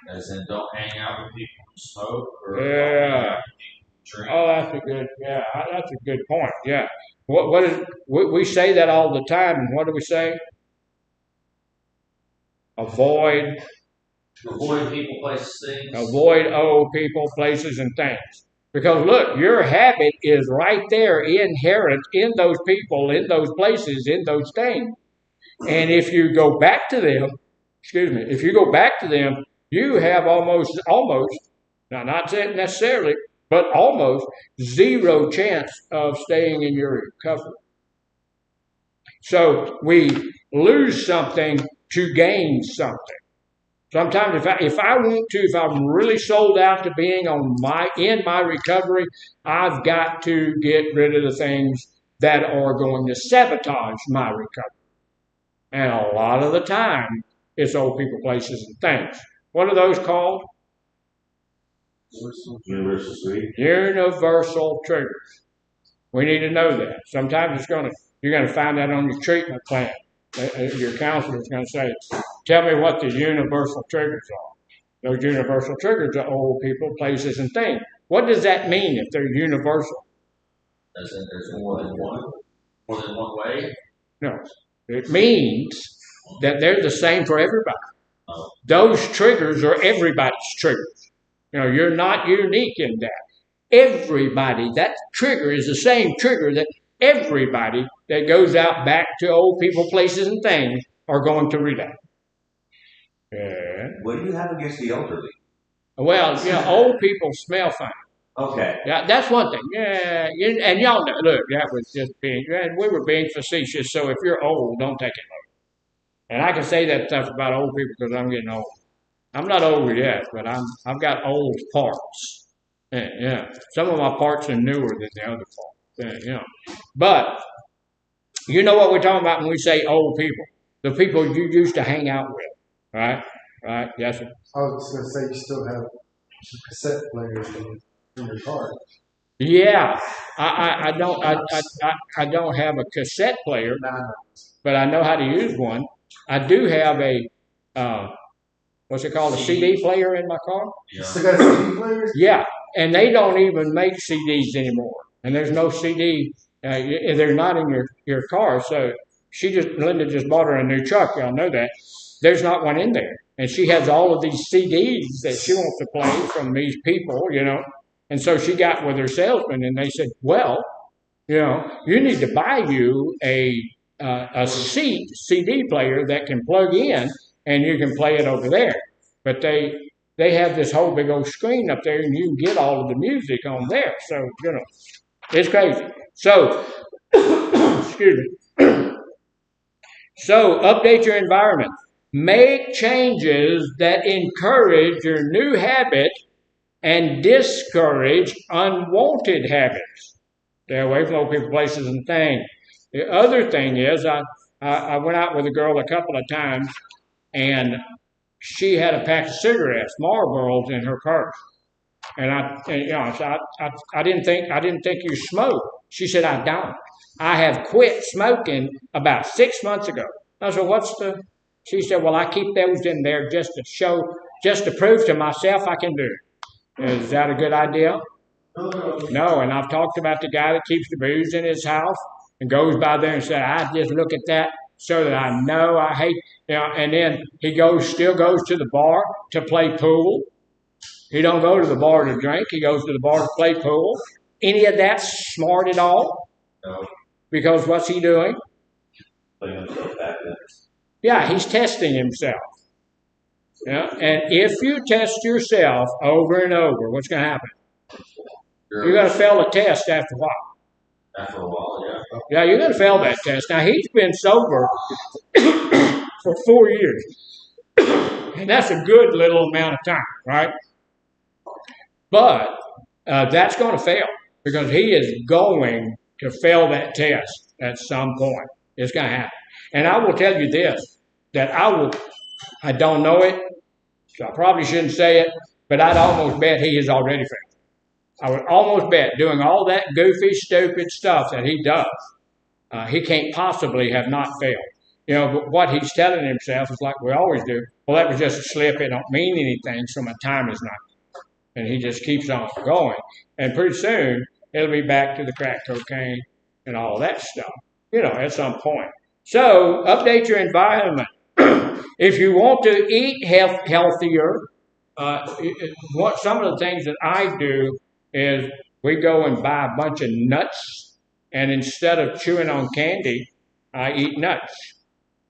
As in, don't hang out with people who smoke or Yeah. drink. Oh, that's a good point. Yeah. What is we say that all the time, and what do we say? Avoid people, places, things. Avoid old people, places, and things. Because look, your habit is right there, inherent in those people, in those places, in those things. And if you go back to them, if you go back to them, you have almost, now not necessarily, but almost zero chance of staying in your recovery. So we lose something to gain something. Sometimes if I'm really sold out to being in my recovery, I've got to get rid of the things that are going to sabotage my recovery. And a lot of the time, it's old people, places, and things. What are those called? Universal triggers. We need to know that. Sometimes you're going to find that on your treatment plan. Your counselor is going to say, tell me what the universal triggers are. Those universal triggers are old people, places, and things. What does that mean if they're universal? As in there's more than one way? No. It means that they're the same for everybody. Those triggers are everybody's triggers. You're not unique in that. Everybody, that trigger is the same trigger that everybody that goes out back to old people, places, and things are going to relate. What do you have against the elderly? Well, old people smell fine. Okay. Yeah, that's one thing. Yeah, and y'all know, look, that was just we were being facetious, so if you're old, don't take it low. And I can say that stuff about old people because I'm getting old. I'm not older yet, but I've got old parts. Yeah. Some of my parts are newer than the other parts. But you know what we're talking about when we say old people. The people you used to hang out with. Right? Right? Yes, sir. I was going to say you still have cassette players in your car. Yeah. I don't have a cassette player, but I know how to use one. I do have a what's it called? A CD player in my car? Yeah. Still got a CD player? Yeah, and they don't even make CDs anymore. And there's no CD. They're not in your car. So Linda just bought her a new truck. Y'all know that. There's not one in there. And she has all of these CDs that she wants to play from these people, And so she got with her salesman, and they said, well, you need to buy you a CD player that can plug in, and you can play it over there. But they have this whole big old screen up there, and you can get all of the music on there. So, it's crazy. So, excuse me. So, update your environment. Make changes that encourage your new habit and discourage unwanted habits. Stay away from old people, places, and things. The other thing is, I went out with a girl a couple of times, and she had a pack of cigarettes, Marlboros, in her purse. And I didn't think you smoke. She said, I don't. I have quit smoking about 6 months ago. I said, she said, well, I keep those in there just to prove to myself I can do it. Is that a good idea? No, and I've talked about the guy that keeps the booze in his house and goes by there and said, I just look at that so that I know I hate, and then he still goes to the bar to play pool. He don't go to the bar to drink. He goes to the bar to play pool. Any of that smart at all? No. Because what's he doing? Putting himself back in. Yeah, he's testing himself. And if you test yourself over and over, what's going to happen? You're going to fail the test after a while. After a while, yeah. Yeah, you're going to fail that test. Now, he's been sober for 4 years. And that's a good little amount of time, right? But that's going to fail because he is going to fail that test at some point. It's going to happen. And I will tell you this, that I don't know it, so I probably shouldn't say it, but I'd almost bet he has already failed. I would almost bet doing all that goofy, stupid stuff that he does, he can't possibly have not failed. You know, but what he's telling himself is like we always do. Well, that was just a slip. It don't mean anything, so my time is not. And he just keeps on going. And pretty soon, it'll be back to the crack cocaine and all that stuff, you know, at some point. So, update your environment. If you want to eat healthier, some of the things that I do is we go and buy a bunch of nuts, and instead of chewing on candy, I eat nuts.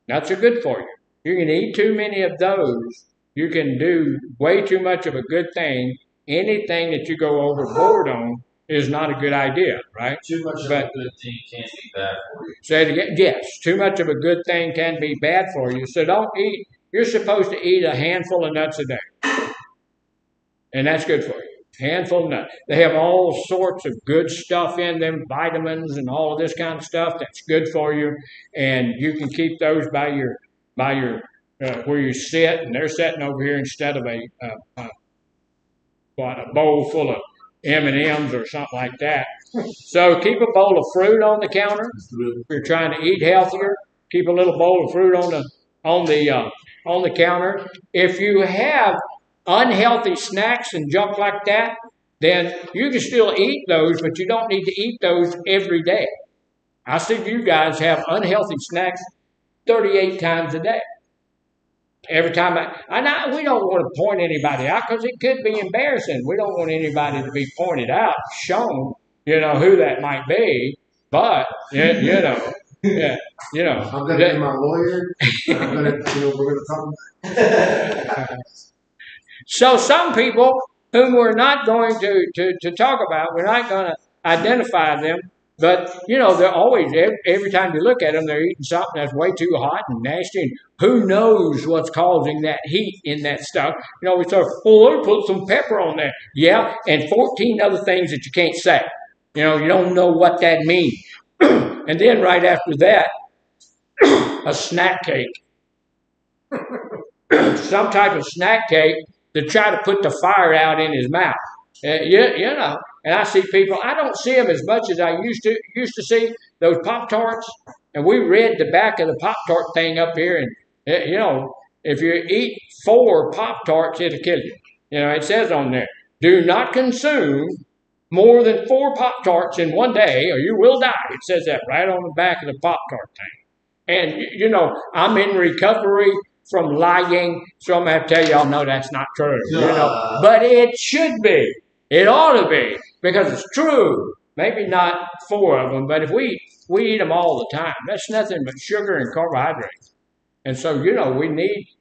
Nuts are good for you. You can eat too many of those. You can do way too much of a good thing. Anything that you go overboard on is not a good idea, right? Too much of a good thing can be bad for you. Say it again. Yes, too much of a good thing can be bad for you. So don't eat. You're supposed to eat a handful of nuts a day. And that's good for you. Handful of nuts. They have all sorts of good stuff in them, vitamins and all of this kind of stuff that's good for you. And you can keep those by your where you sit, and they're sitting over here instead of a bowl full of M&Ms or something like that. So keep a bowl of fruit on the counter. If you're trying to eat healthier, keep a little bowl of fruit on the counter. If you have unhealthy snacks and junk like that, then you can still eat those, but you don't need to eat those every day. I see you guys have unhealthy snacks 38 times a day. Every time we don't want to point anybody out because it could be embarrassing. We don't want anybody to be pointed out, shown, you know, who that might be. But, you know. Yeah, you know. I'm going to be my lawyer. I'm going to, we're going to talk. So some people whom we're not going to talk about, we're not going to identify them, but, you know, they're always, every time you look at them, they're eating something that's way too hot and nasty, and who knows what's causing that heat in that stuff. You know, we say, oh, they put some pepper on there. Yeah, and 14 other things that you can't say. You know, you don't know what that means. And then right after that, a snack cake. Some type of snack cake to try to put the fire out in his mouth. You know, and I see people, I don't see them as much as I used to see those Pop-Tarts. And we read the back of the Pop-Tart thing up here. And, you know, if you eat 4 Pop-Tarts, it'll kill you. You know, it says on there, do not consume more than 4 Pop-Tarts in one day or you will die. It says that right on the back of the Pop-Tart thing. And, you know, I'm in recovery from lying, so I'm going to have to tell y'all, no, that's not true. You know, but it should be. It ought to be, because it's true. Maybe not 4 of them, but if we eat them all the time, that's nothing but sugar and carbohydrates. And so, you know,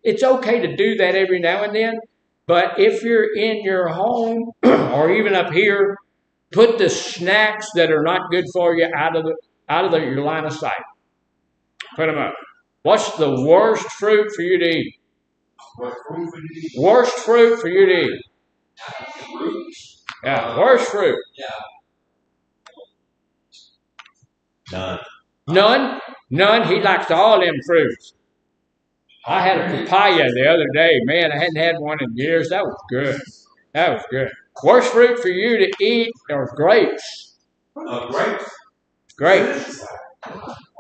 it's okay to do that every now and then, but if you're in your home or even up here, put the snacks that are not good for you out of your line of sight. Put them up. What's the worst fruit for you to eat? Worst fruit for you to eat? Yeah, worst fruit. None? None? He likes all them fruits. I had a papaya the other day. Man, I hadn't had one in years. That was good. That was good. Worst fruit for you to eat are grapes. Grapes? Grapes.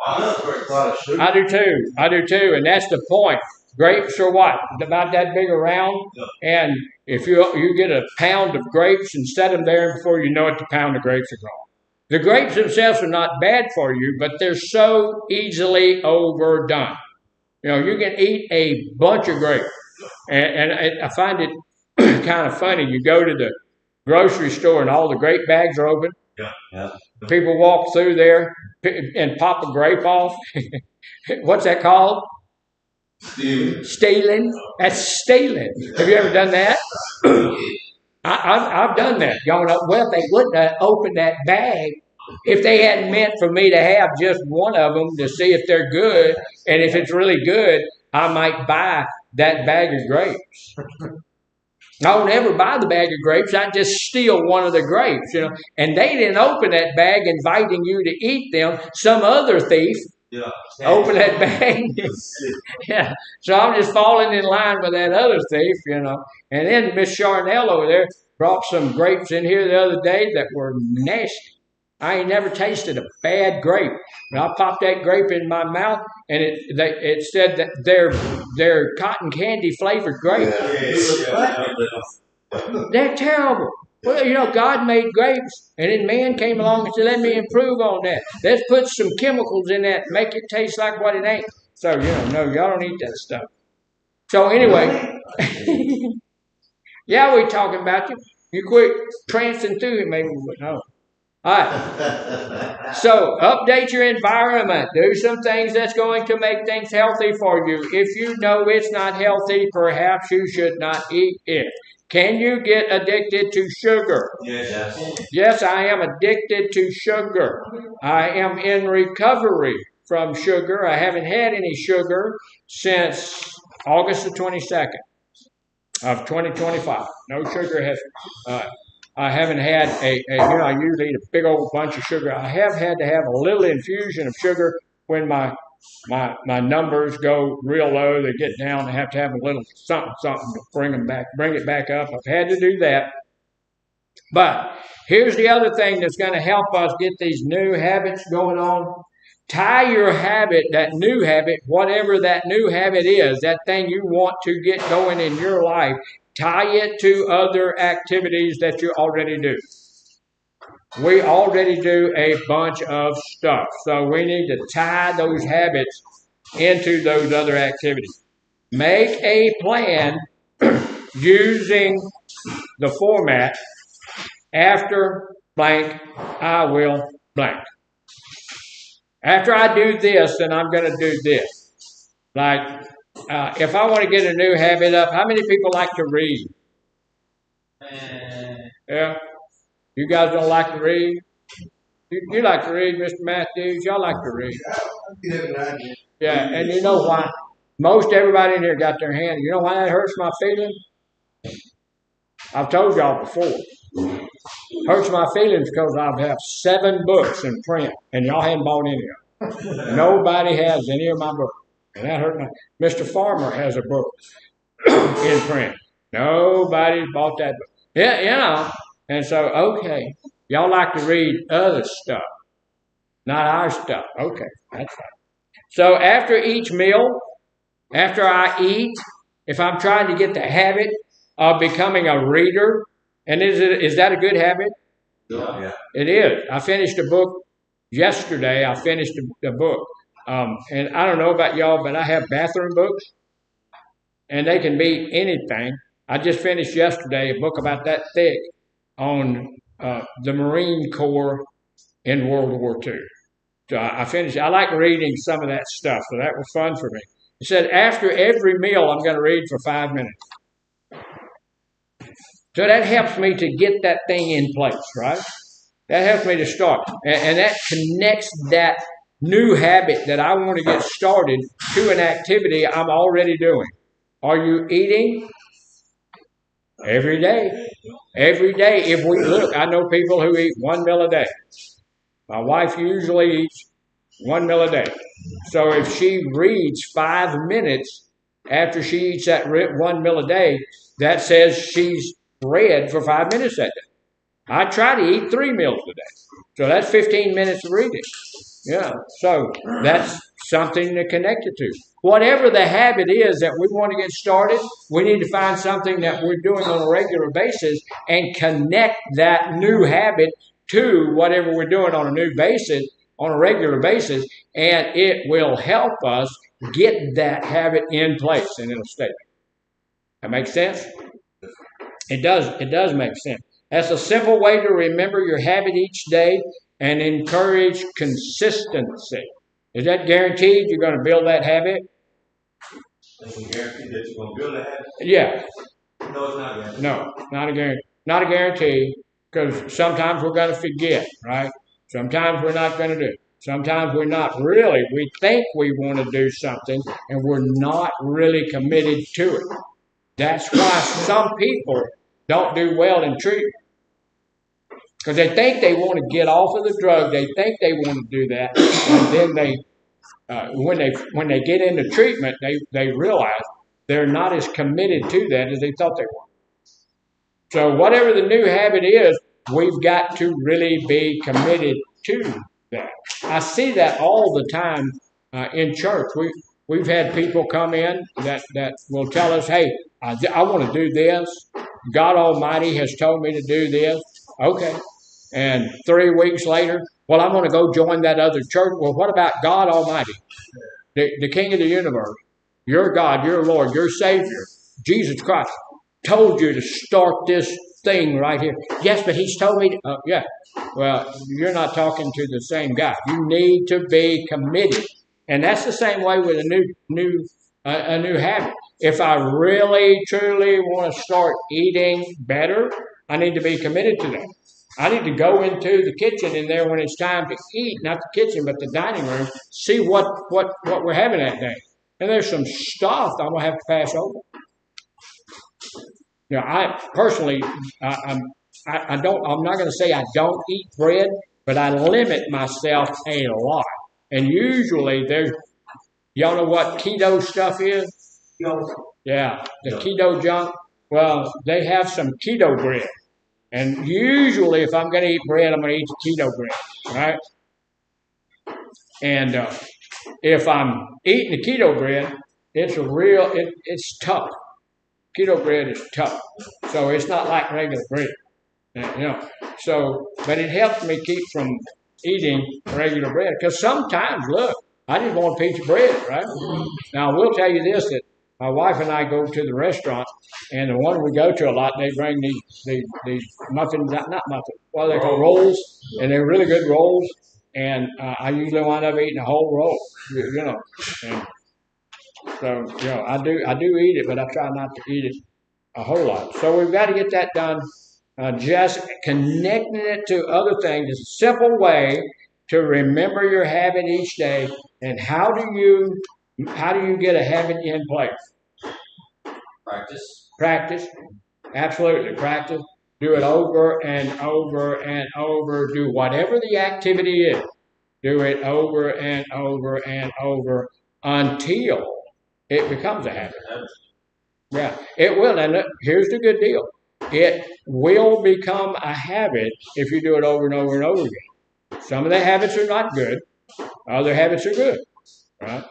I do too. And that's the point. Grapes are what? About that big around. And if you get a pound of grapes and set them there, before you know it, the pound of grapes are gone. The grapes themselves are not bad for you, but they're so easily overdone. You know, you can eat a bunch of grapes. And I find it kind of funny. You go to the grocery store and all the grape bags are open. Yeah. People walk through there and pop a grape off. What's that called? Stealing. That's stealing. Have you ever done that? I've done that. Well, they wouldn't have opened that bag if they hadn't meant for me to have just one of them to see if they're good. And if it's really good, I might buy that bag of grapes. I would never buy the bag of grapes. I'd just steal one of the grapes, And they didn't open that bag inviting you to eat them. Some other thief opened that bag. Yeah. So I'm just falling in line with that other thief, And then Miss Charnel over there brought some grapes in here the other day that were nasty. I ain't never tasted a bad grape. And I popped that grape in my mouth, and it said that they're cotton candy flavored grapes. They're terrible. Well, God made grapes, and then man came along and said, let me improve on that. Let's put some chemicals in that and make it taste like what it ain't. So, no, y'all don't eat that stuff. So anyway, yeah, we talking about you. You quit prancing through it, maybe we would know. All right. So update your environment. Do some things that's going to make things healthy for you. If you know it's not healthy, perhaps you should not eat it. Can you get addicted to sugar? Yes. Yes, I am addicted to sugar. I am in recovery from sugar. I haven't had any sugar since August the 22nd of 2025. No sugar has. I haven't had I usually eat a big old bunch of sugar. I have had to have a little infusion of sugar when my numbers go real low. They get down. I have to have a little something to bring it back up. I've had to do that. But here's the other thing that's going to help us get these new habits going on. Tie your habit, that new habit, whatever that new habit is, that thing you want to get going in your life, tie it to other activities that you already do. We already do a bunch of stuff. So we need to tie those habits into those other activities. Make a plan using the format after blank, I will blank. After I do this, then I'm going to do this. Like, if I want to get a new habit up, how many people like to read? Yeah? You guys don't like to read? You like to read, Mr. Matthews? Y'all like to read. Yeah, and you know why? Most everybody in here got their hand. You know why that hurts my feelings? I've told y'all before. Hurts my feelings because I have 7 books in print, and y'all haven't bought any of them. Nobody has any of my books. And that hurt my... Mr. Farmer has a book in print. Nobody's bought that book. Yeah, And so, okay, y'all like to read other stuff, not our stuff. Okay, that's fine. So after each meal, after I eat, if I'm trying to get the habit of becoming a reader, and is that a good habit? Yeah. It is. I finished a book yesterday. I finished the book. And I don't know about y'all, but I have bathroom books, and they can be anything. I just finished yesterday a book about that thick on the Marine Corps in World War II. So I finished. I like reading some of that stuff, so that was fun for me. It said after every meal, I'm going to read for 5 minutes. So that helps me to get that thing in place, right? That helps me to start. And that connects that new habit that I want to get started to an activity I'm already doing. Are you eating? Every day. Every day. If we look, I know people who eat 1 meal a day. My wife usually eats 1 meal a day. So if she reads 5 minutes after she eats that 1 meal a day, that says she's read for 5 minutes that day. I try to eat 3 meals a day. So that's 15 minutes of reading. Yeah. So that's something to connect it to. Whatever the habit is that we want to get started, we need to find something that we're doing on a regular basis and connect that new habit to whatever we're doing on a regular basis, and it will help us get that habit in place, and it'll stay. That makes sense? It does make sense. That's a simple way to remember your habit each day and encourage consistency. Is that guaranteed you're going to build that habit? Is it guaranteed that you're going to build a habit? Yeah. No, it's not guaranteed. No, not a guarantee. Not a guarantee, because sometimes we're going to forget, right? Sometimes we're not going to do it. Sometimes we're not really. We think we want to do something, and we're not really committed to it. That's why some people don't do well in treatment. Because they think they want to get off of the drug, they think they want to do that, and then when they get into treatment, they realize they're not as committed to that as they thought they were. So whatever the new habit is, we've got to really be committed to that. I see that all the time in church. We've had people come in that will tell us, "Hey, I want to do this. God Almighty has told me to do this." Okay. And 3 weeks later, well, I'm going to go join that other church. Well, what about God Almighty, the King of the universe, your God, your Lord, your Savior, Jesus Christ, told you to start this thing right here. Yes, but He's told me to, yeah. Well, you're not talking to the same guy. You need to be committed. And that's the same way with a new habit. If I really, truly want to start eating better, I need to be committed to that. I need to go into the kitchen in there when it's time to eat, not the kitchen, but the dining room, see what we're having that day. And there's some stuff I'm going to have to pass over. You know, I personally, I'm not going to say I don't eat bread, but I limit myself a lot. And usually y'all know what keto stuff is? Yeah, the keto junk. Well, they have some keto bread. And usually if I'm going to eat bread, I'm going to eat the keto bread, right? And if I'm eating the keto bread, it's tough. Keto bread is tough. So it's not like regular bread. But it helps me keep from eating regular bread. Because sometimes, look, I just want a piece of bread, right? Now, I will tell you this, that my wife and I go to the restaurant, and the one we go to a lot, they bring these muffins, not muffins, what are they called, rolls, and they're really good rolls, and I usually wind up eating a whole roll, And so, I do eat it, but I try not to eat it a whole lot. So we've got to get that done. Just connecting it to other things is a simple way to remember your habit each day. And how do you get a habit in place? Practice. Absolutely. Practice. Do it over and over and over. Do whatever the activity is. Do it over and over and over until it becomes a habit. Yeah, it will. And look, here's the good deal. It will become a habit if you do it over and over and over again. Some of the habits are not good. Other habits are good. Right?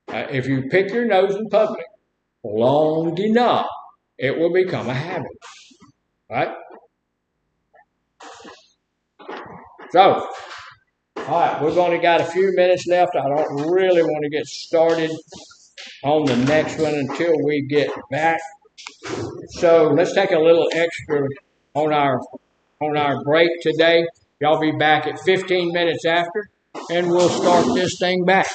If you pick your nose in public long enough, it will become a habit. Right? So, all right, we've only got a few minutes left. I don't really want to get started on the next one until we get back. So let's take a little extra on our break today. Y'all be back at 15 minutes after, and we'll start this thing back.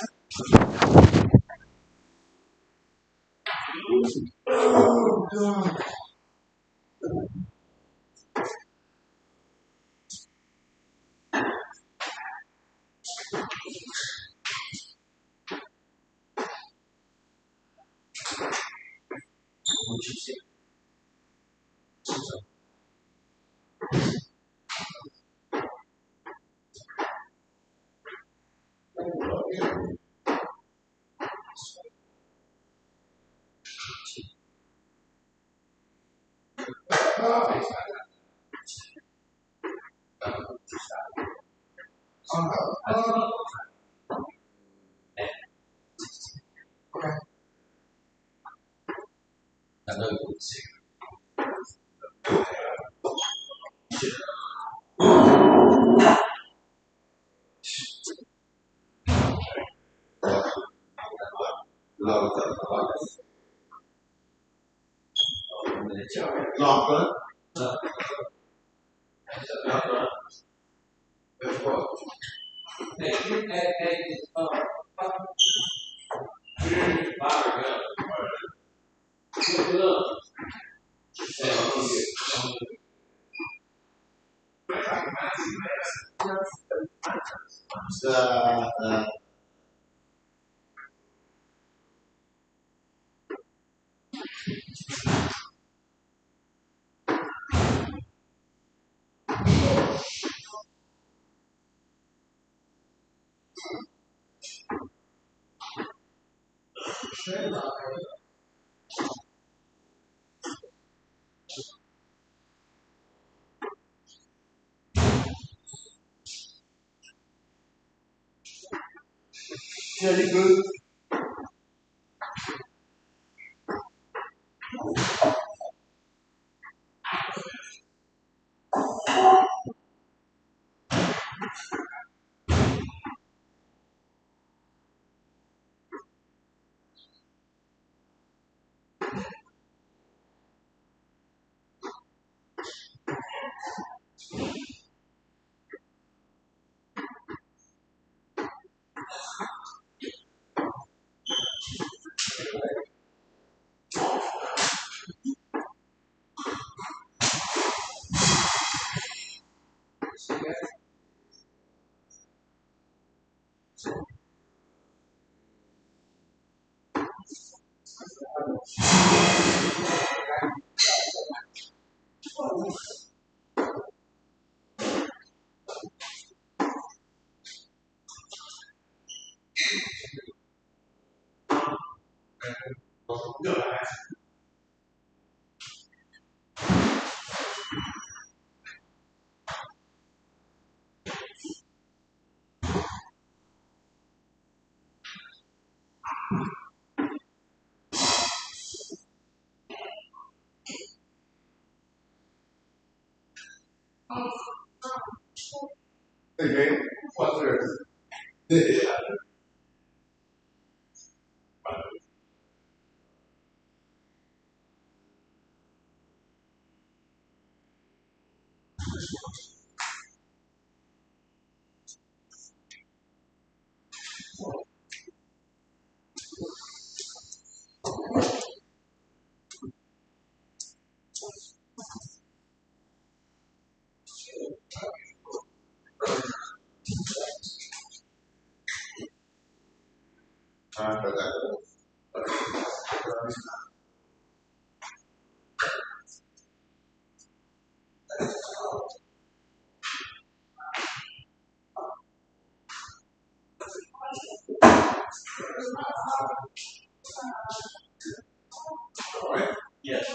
Yeah, you good? Okay, what's yours? Yes.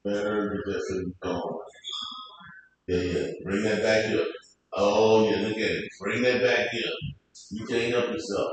Better you just gone. Yeah. Bring that back here. Oh, yeah, look at it. Bring that back here. You can't help yourself.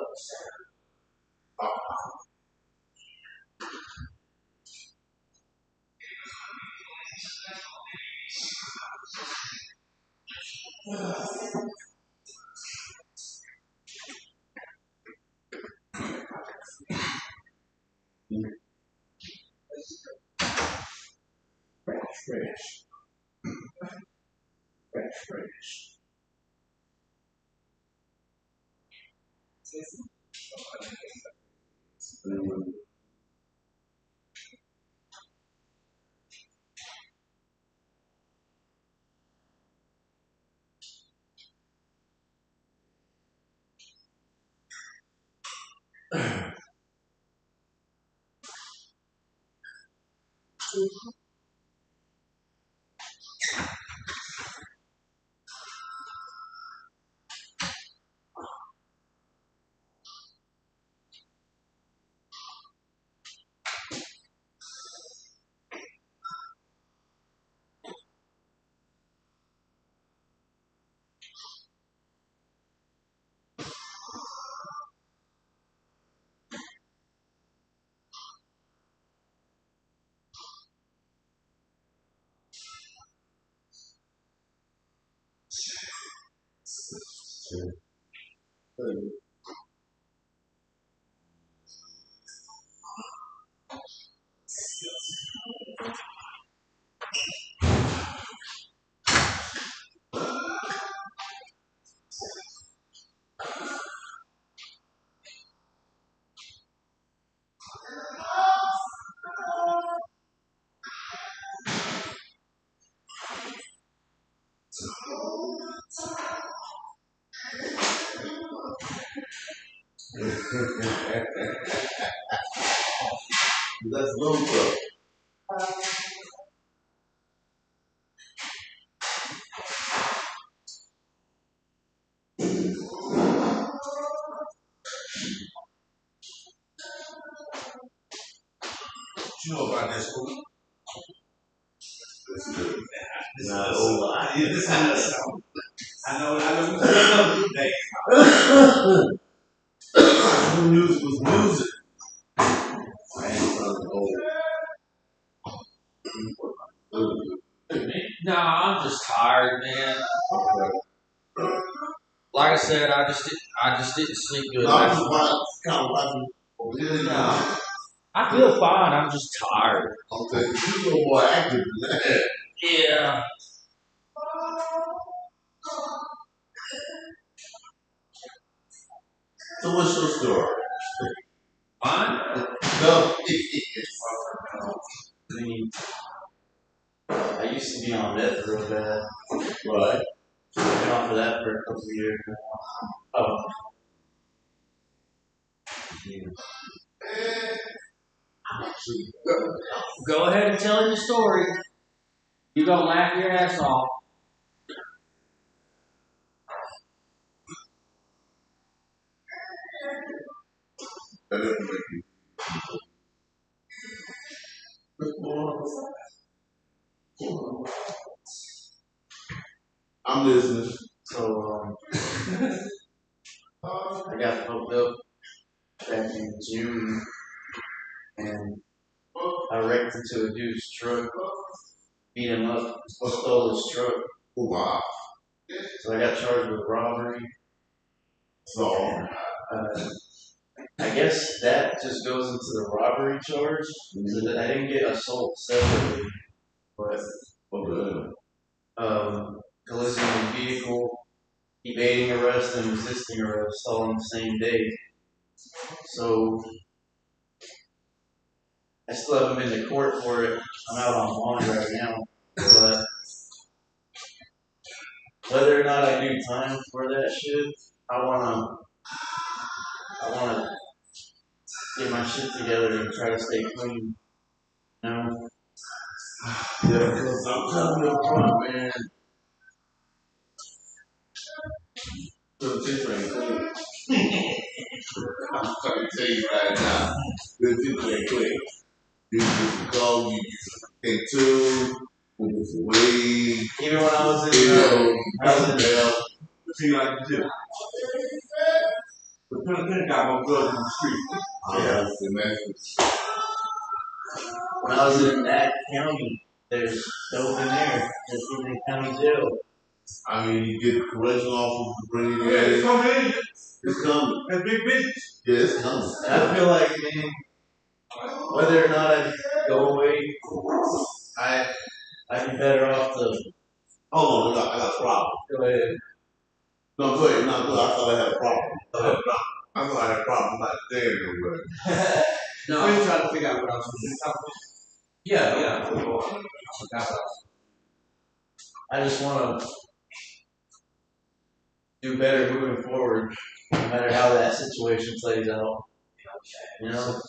Let's go, bro. You know about this school? This is good. Nah, oh, I know today. Music was music. I ain't trying to go. No, I'm just tired, man. Like I said, I just didn't sleep good. No, I'm just No. I feel fine. I'm just tired. Okay, you a little more active than that. Yeah. So what's your story? Fine. No. I mean, I used to be on meth real bad. Right. I've been off of that for a couple of years now. Oh. Go ahead and tell him the story. You're gonna laugh your ass off. That doesn't make you. I'm listening. So, I got hooked up back in June, and I wrecked into a dude's truck, beat him up, stole his truck. Oh, wow. So I got charged with robbery. So, I guess that just goes into the robbery charge. So that I didn't get assault separately, but collision of vehicle, evading arrest, and resisting arrest all on the same day. So I still haven't been to court for it. I'm out on bond right now, but whether or not I do time for that shit, I wanna get my shit together and try to stay clean. You know? yeah, because I'm telling you up front, man. The picture ain't clean. I'm trying to tell you right now. The picture ain't clean. You just go, you get into, with this weed. Even when I was in See, like you do. The pen got more drugs in the street. Yeah. When I was in that county, there's dope in there. Just in the county jail. I mean, you get correctional officers to bring it in. Yeah, it's coming. It's coming. That's big business. Yeah, it's coming. And I feel like, man, whether or not I go away, I'd be better off to. Hold on, I got a problem. Go ahead. No, go ahead. No, I thought I had a problem. I thought I had a problem. I'm not there nowhere. No, I was trying to figure out what I was going to do. Yeah. I just want to do better moving forward, no matter how that situation plays out. You know?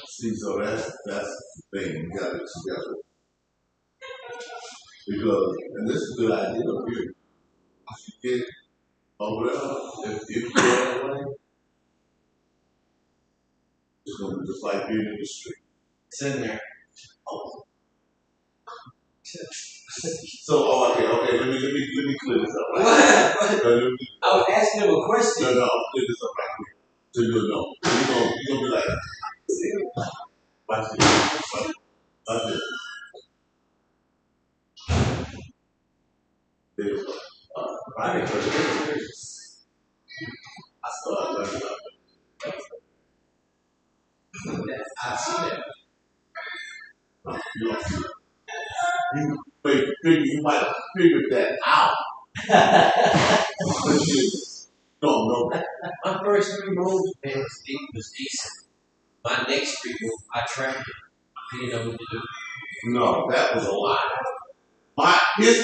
See, so that's the thing. You got it together. Because, and this is a good idea up here. Once you get over there, if you go that way, it's going to be just like being in the street. It's in there. So, okay, let me clear this up, right? I was asking him a question. No, clear this up right quick. So you'll know. You're gonna be like, watch this. Watch this. There's I didn't heard it. I saw it. I see that. You don't see it. You might have figured that out. But you don't know that. My first three moves, man, was decent. My next three moves, I tracked it. I didn't know what to do. No, that was a lie. His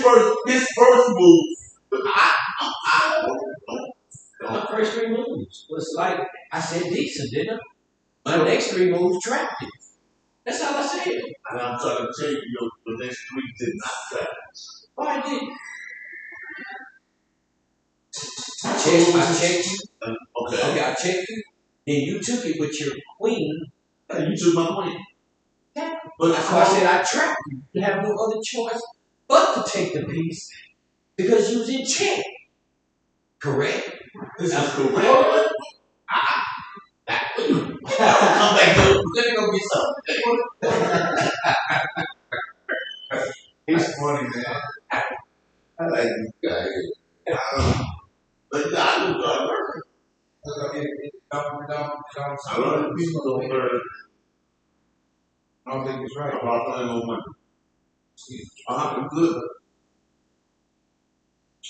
first move. My first three moves was like, I said decent, didn't I? My next three moves tracked it. That's all I said. And I'm trying to tell you, the next three did not track. Why I didn't? I checked you. Okay, I checked you. Then you took it with your queen. and you took my money. Yeah. But That's why I said I tracked you. You have no other choice but to take the piece because you was in check. Correct? This is correct. Come back, dude. Let me go get something. He's funny, man. I like this guy. But I was working. I love the people on Thursday. I don't think it's right. I'm not playing on Monday. I'm good.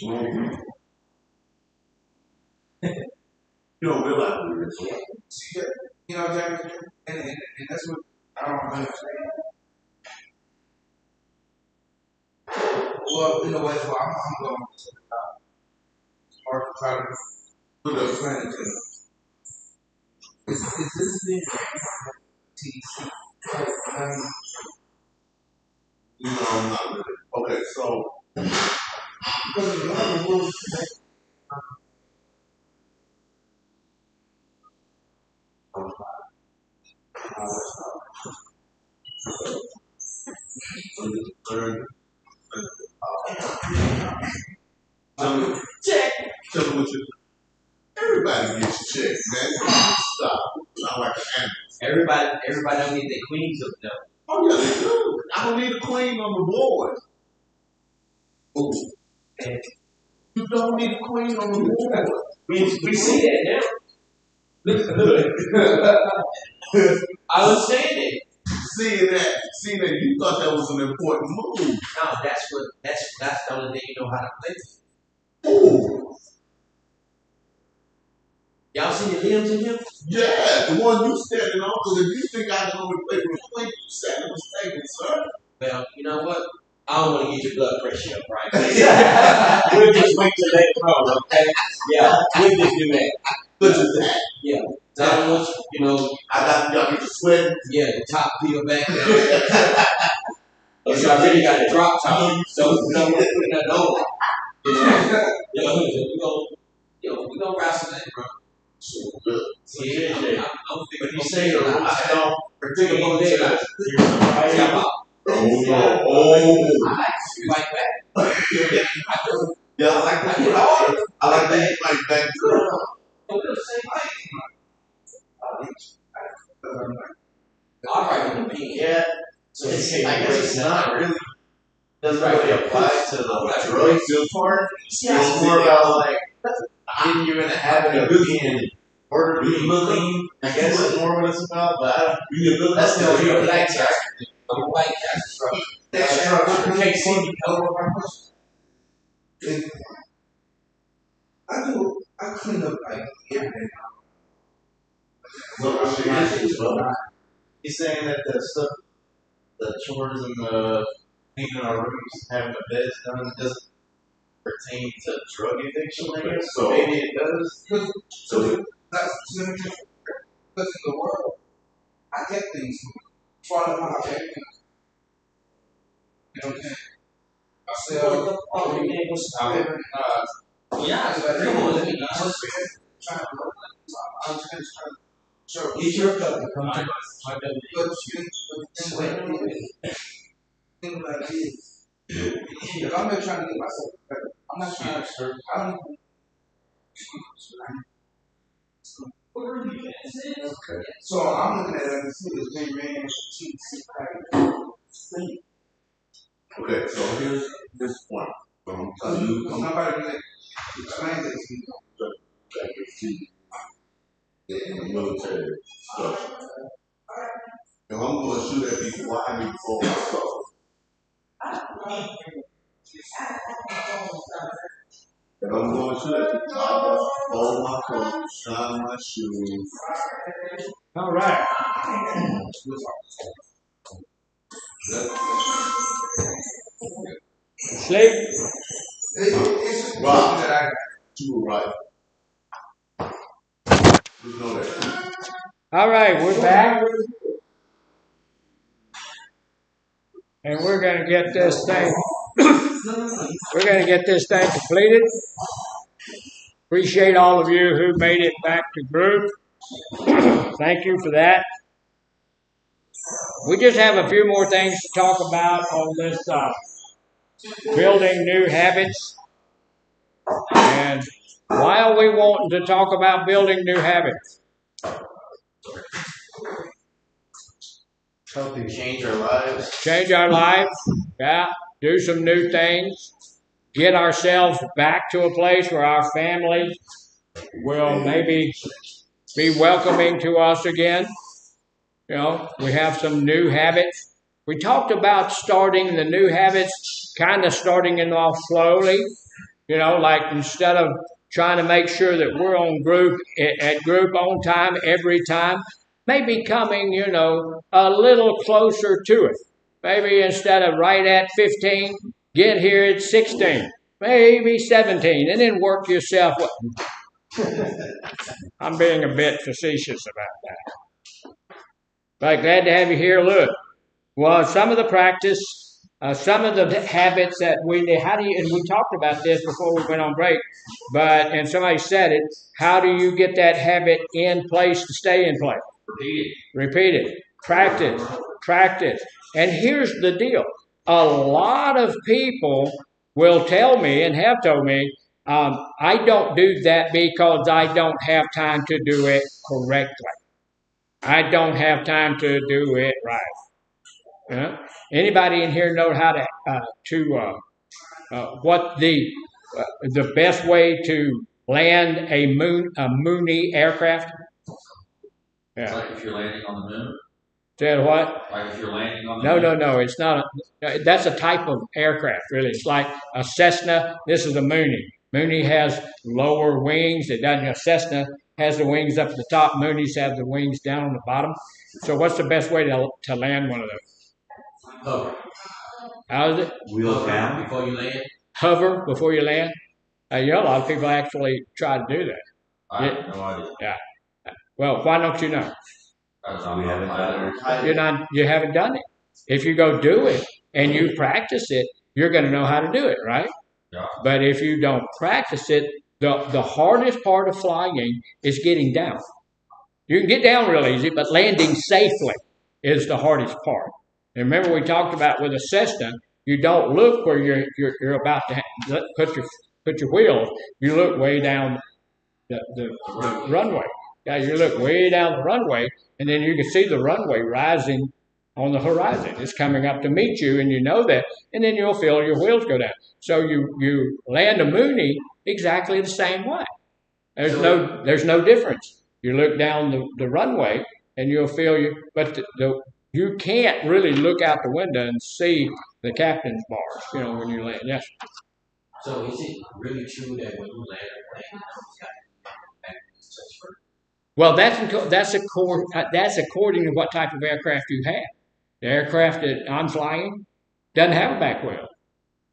Mhm. You don't realize what it is. See, you know, Jack, and that's what I don't understand. Well, in a way, well, I'm going to start to try to put a plan to it. Is this being TC? No, I'm not really. Okay, so Because a lot of rules third, check. Tell me what you. Everybody gets checked, man. Stop. Not like an animal. everybody don't get their queens up there. Oh yeah, they do. I don't need a queen on the board. Ooh. You don't need a queen on the board. We see that now. I was saying it. Seeing that, you thought that was an important move. No, that's the only thing you know how to play. Ooh. Y'all see the limbs in him? Yeah, the one you standing on, because if you think I can only play with a queen, you said it was taken, sir. Well, you know what? I don't want to get your blood pressure up, right? We'll just wait till later on, okay? Yeah, we'll just do that. Look at that. Yeah. So I don't want you know, I got y'all get to sweat. yeah, the top peel back down. So I really got a drop top. So we don't want to put nothing on. We gonna wrestle that, bro. Yeah, I'm But you say I don't particularly you're surprised. Oh. You like that? I do. Yeah, I like that. I like that. Like back to We're the same thing. All right, with the pin. Yeah. So I guess it's not really doesn't really apply to the drugs. drugs part. Yeah, It's more about like getting you in the habit of being orderly and clean. I guess is more what it's about. But I don't, that's the only You're like thing. I'm like that structure. That structure. You can't see me color my question. I clean up like everything. He's saying that the stuff, the chores and the cleaning our rooms, having the beds done, doesn't pertain to drug addiction. I guess So- maybe it does. So That's because in the world, I get things from my everything. You know what I'm saying? I sell yeah, come on, let me trying to I'm just trying to show get your cup and come to my but thing like this. If I'm not trying to get myself better, I'm not trying to I don't okay. So I'm looking at it and see this big man okay, so here's the point. I'm telling you, I'm somebody that explains it to me. back to in the military stuff. If I'm going to shoot at people, why I need to fold myself? If I'm going to shoot at people, I got to fold my coat, shine my shoes. All right. Sleep. It's just Wow. that I You were right. You know that. All right, we're back. And we're going to get this thing, we're going to get this thing completed. Appreciate all of you who made it back to group. Thank you for that. We just have a few more things to talk about on this building new habits. And why are we wanting to talk about building new habits? Helping change our lives. Change our lives, yeah, do some new things, get ourselves back to a place where our family will maybe be welcoming to us again. You know, we have some new habits. We talked about starting the new habits, kind of starting it off slowly. You know, like instead of trying to make sure that we're on group at group on time every time, maybe coming, you know, a little closer to it. Maybe instead of right at 15, get here at 16, maybe 17, and then work yourself up. I'm being a bit facetious about that. But glad to have you here. Look, well, some of the practice, some of the habits that we need. How do you? And we talked about this before we went on break. But and somebody said it. How do you get that habit in place to stay in place? Repeat it. Practice. Practice. And here's the deal. A lot of people will tell me and have told me, I don't do that because I don't have time to do it correctly. I don't have time to do it right. Anybody in here know how to what the best way to land a Mooney aircraft? It's like if you're landing on the moon. Said what? Like if you're landing on the moon. No. It's not. That's a type of aircraft, really. It's like a Cessna. This is a Mooney. Mooney has lower wings. It doesn't. A Cessna has the wings up at the top. Moonies have the wings down on the bottom. So, what's the best way to land one of those? Hover. How is it? Wheels down before you land. Hover before you land. You know, a lot of people actually try to do that. I have no idea. Yeah. Well, why don't you know? We haven't done it. You haven't done it. If you go do it and you practice it, you're going to know how to do it, right? Yeah. But if you don't practice it, the hardest part of flying is getting down. You can get down real easy, but landing safely is the hardest part. And remember, we talked about with a Cessna, you don't look where you're about to put your wheels. You look way down the runway. Yeah, you look way down the runway, and then you can see the runway rising on the horizon. It's coming up to meet you, and you know that, and then you'll feel your wheels go down. So you land a Mooney exactly the same way. There's no difference. You look down the runway, and you'll feel but you can't really look out the window and see the captain's bars, you know, when you land. Yes. So is it really true that when you land a plane, well, that's according to what type of aircraft you have. The aircraft that I'm flying doesn't have a back wheel.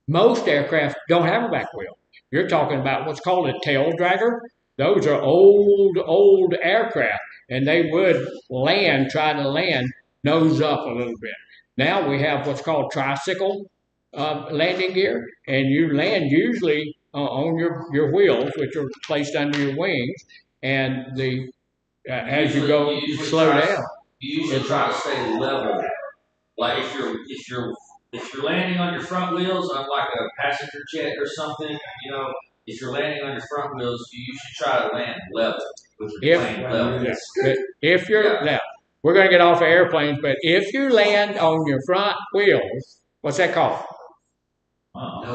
Most aircraft don't have a back wheel. You're talking about what's called a tail dragger. Those are old aircraft, and they would try to land nose up a little bit. Now we have what's called tricycle landing gear, and you land usually on your wheels, which are placed under your wings, and as you go slow down. You usually try to stay level. Like if you're landing on your front wheels on like a passenger jet or something, you know, if you're landing on your front wheels, you should try to land level with your plane level. But if you're now, we're going to get off of airplanes, but if you land on your front wheels, what's that called?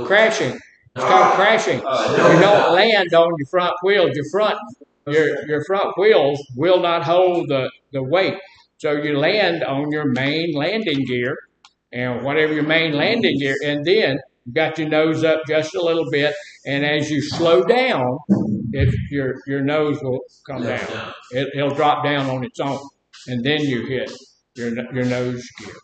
Crashing. It's called crashing. You don't land on your front wheels. Your front wheels will not hold the weight. So you land on your main landing gear, and whatever your main landing gear, and then you got your nose up just a little bit, and as you slow down, your nose will come down. It'll drop down on its own, and then you hit your nose gear.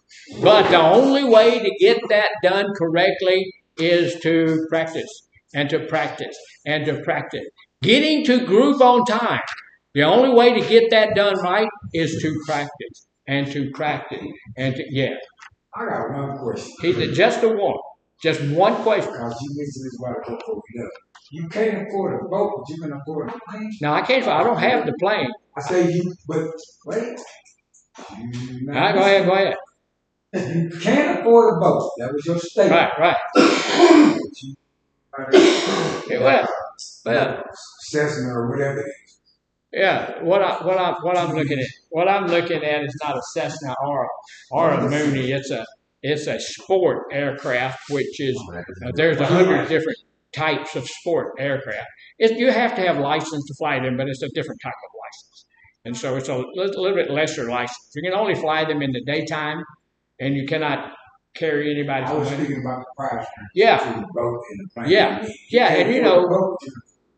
But the only way to get that done correctly is to practice and to practice and to practice. Getting to group on time. The only way to get that done right is to practice and to practice and to, yeah. I got one question. Just one question. Because you mentioned this while ago before we done. You can't afford a boat, but you can afford a plane. No, I can't. I don't have the plane. I say but wait. Go ahead. You can't afford a boat. That was your statement. Right. Well, Cessna or whatever it is. Yeah, what I'm looking at is not a Cessna or a Mooney. It's a sport aircraft, which is there's 100 different types of sport aircraft. You have to have license to fly them, but it's a different type of license. And so it's a little bit lesser license. You can only fly them in the daytime, and you cannot carry anybody. I was speaking about the price. Yeah. To the boat and the plane. Yeah, yeah, and you know,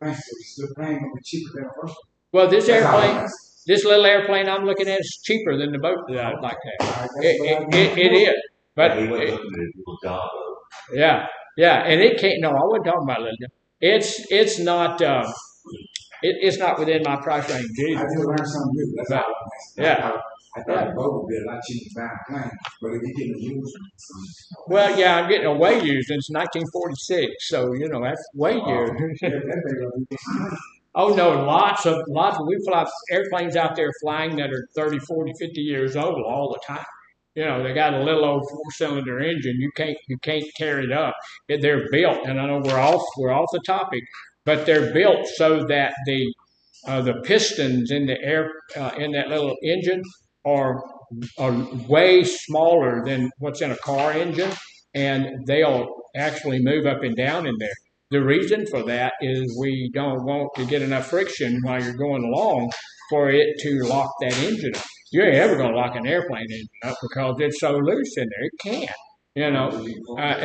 the plane will be cheaper than a horse. well, this airplane, this little airplane I'm looking at is cheaper than the boat that I'd like to have. It is, but he went looking at his little job. yeah, yeah, and it can't. No, I wasn't talking about little. It's not. It's not within my price range either. I just learned something new. That's all. Yeah. I thought the boat would be a lot cheaper than a plane, but if you get a used one. Well, yeah, I'm getting a way used since 1946, so you know that's way used. Oh no, lots of we fly airplanes out there flying that are 30, 40, 50 years old all the time. You know, they got a little old 4-cylinder engine. You can't tear it up. They're built, and I know we're off the topic, but they're built so that the pistons in the air in that little engine are way smaller than what's in a car engine, and they'll actually move up and down in there. The reason for that is we don't want to get enough friction while you're going along for it to lock that engine up. You ain't ever going to lock an airplane engine up because it's so loose in there. It can't. You know,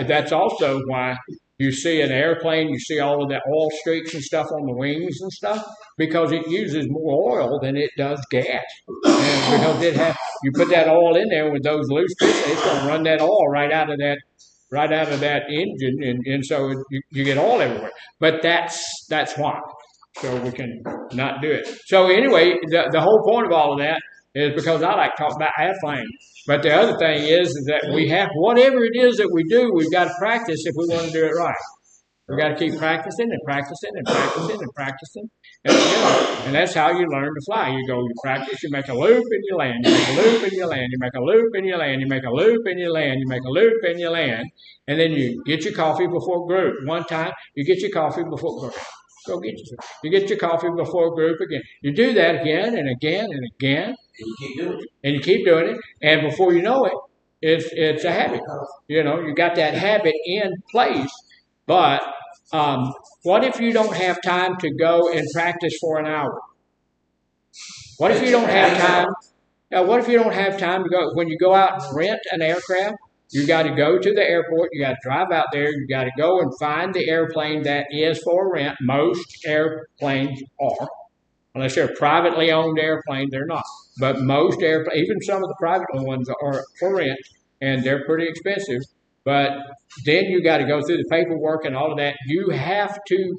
that's also why you see an airplane, you see all of that oil streaks and stuff on the wings and stuff, because it uses more oil than it does gas. And because you put that oil in there with those loose pistons, it's going to run that oil right out of that engine, and so you get oil everywhere. But that's why. So we can not do it. So anyway, the whole point of all of that is because I like to talk about airplanes. But the other thing is that we have, whatever it is that we do, we've got to practice if we want to do it right. We've got to keep practicing and practicing and practicing and practicing. And that's how you learn to fly. You go, you practice, you make a loop and you land, you make a loop and you land, you make a loop and you land, you make a loop and you land, you make a loop and you land. And then you get your coffee before group. One time, you get your coffee before group. Go get yourself. You get your coffee before group again. You do that again and again and again. And you keep doing it. And you keep doing it. And before you know it, it's a habit. You know, you got that habit in place. But what if you don't have time to go and practice for an hour? What if you don't have time? What if you don't have time to go? When you go out and rent an aircraft, you got to go to the airport. You got to drive out there. You got to go and find the airplane that is for rent. Most airplanes are. Unless they're a privately owned airplane, they're not. But most airplanes, even some of the private ones, are for rent, and they're pretty expensive. But then you got to go through the paperwork and all of that. You have to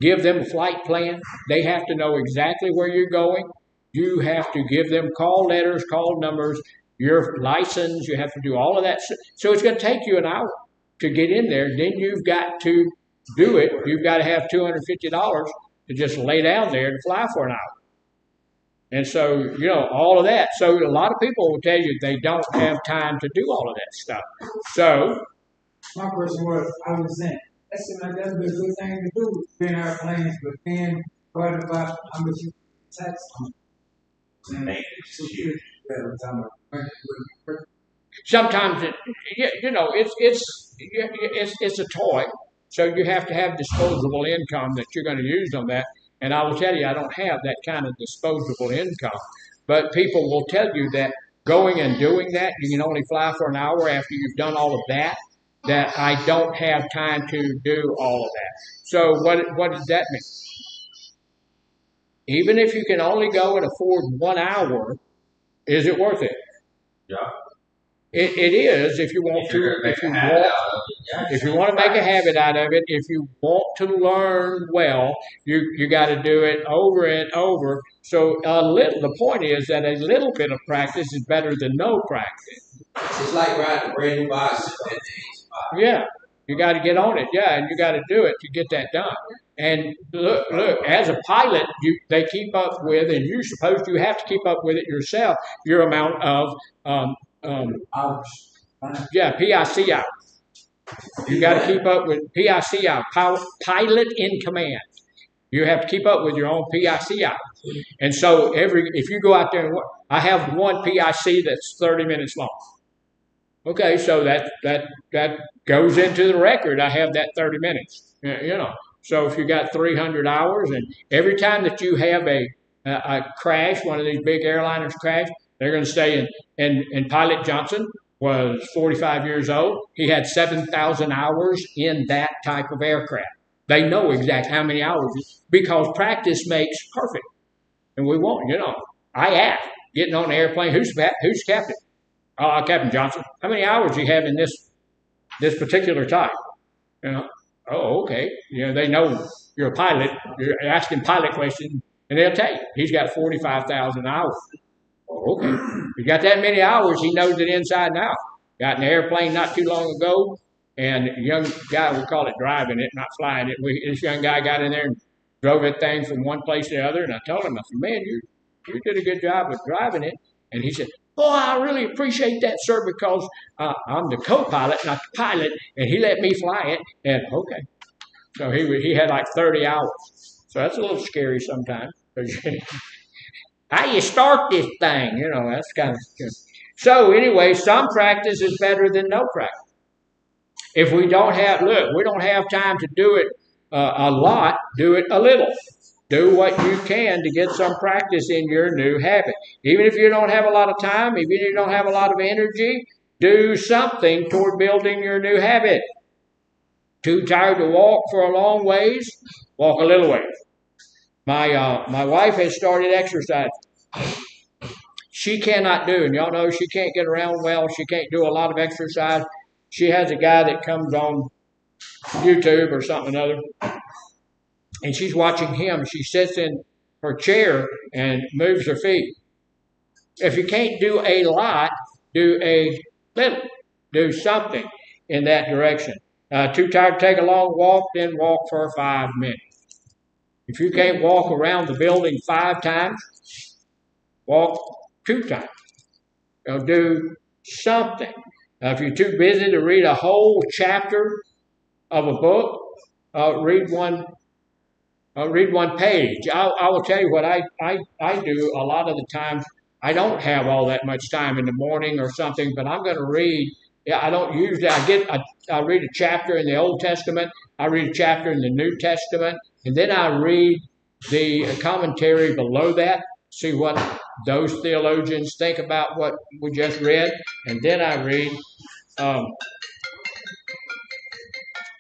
give them a flight plan. They have to know exactly where you're going. You have to give them call letters, call numbers, your license. You have to do all of that. So it's going to take you an hour to get in there. Then you've got to do it. You've got to have $250 to just lay down there to fly for an hour. And so, you know, all of that. So a lot of people will tell you they don't have time to do all of that stuff. So my question was, I was saying, that seems like that'd be a good thing to do, being airplanes, but then what about how much you tax on? Sometimes it's a toy, so you have to have disposable income that you're going to use on that. And I will tell you, I don't have that kind of disposable income. But people will tell you that going and doing that, you can only fly for an hour after you've done all of that. That I don't have time to do all of that. So what does that mean? Even if you can only go and afford 1 hour, is it worth it? Yeah. It is if you want to. If you want to make a habit out of it, if you want to learn well, you got to do it over and over. So the point is that a little bit of practice is better than no practice. It's like riding a brand new bicycle. Yeah, you got to get on it. Yeah, and you got to do it to get that done. And look, as a pilot, they keep up with, and you're supposed to have to keep up with it yourself, your amount of hours. PIC hours. You got to keep up with PIC hours, pilot in command. You have to keep up with your own PIC hours. And so if you go out there and work, I have one PIC that's 30 minutes long. Okay, so that goes into the record. I have that 30 minutes. You know. So if you got 300 hours, and every time that you have crash, one of these big airliners crash, they're going to stay and Pilot Johnson was 45 years old. He had 7,000 hours in that type of aircraft. They know exactly how many hours because practice makes perfect. And we won't, I asked, getting on the airplane, who's captain? Captain Johnson. How many hours do you have in this particular type? Oh, okay. They know you're a pilot. You're asking pilot questions, and they'll tell you he's got 45,000 hours. Oh, okay. He's got that many hours. He knows it inside and out. Got in an airplane not too long ago, and a young guy, we call it driving it, not flying it. This young guy got in there and drove that thing from one place to the other, and I told him, I said, man, you did a good job of driving it. And he said, oh, I really appreciate that, sir, because I'm the co-pilot, not the pilot, and he let me fly it. And okay, so he had like 30 hours. So that's a little scary sometimes. How you start this thing, that's kind of good. So anyway, some practice is better than no practice. If we don't have time to do it a lot, do it a little. Do what you can to get some practice in your new habit. Even if you don't have a lot of time, even if you don't have a lot of energy, do something toward building your new habit. Too tired to walk for a long ways? Walk a little ways. My wife has started exercising. She cannot do, and y'all know she can't get around well. She can't do a lot of exercise. She has a guy that comes on YouTube or something or another, and she's watching him. She sits in her chair and moves her feet. If you can't do a lot, do a little. Do something in that direction. Too tired to take a long walk, then walk for 5 minutes. If you can't walk around the building 5 times, walk 2 times. Do something. If you're too busy to read a whole chapter of a book, read one page. I will tell you what I do a lot of the times. I don't have all that much time in the morning or something, but I'm going to read. I don't usually. I read a chapter in the Old Testament. I read a chapter in the New Testament, and then I read the commentary below that. See what those theologians think about what we just read, and then I read.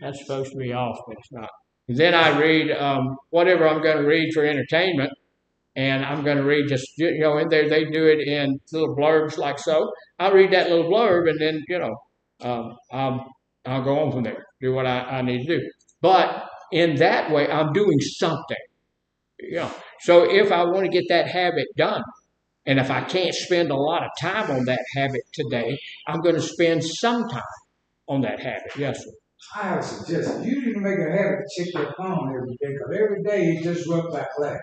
That's supposed to be off, but it's not. And then I read whatever I'm going to read for entertainment, and I'm going to read just in there they do it in little blurbs like so. I'll read that little blurb, and then I'll go on from there, do what I need to do. But in that way, I'm doing something. So if I want to get that habit done, and if I can't spend a lot of time on that habit today, I'm going to spend some time on that habit. Yes, sir. I have a suggestion. You need to make a habit to check your phone every day, because every day it disrupts that class.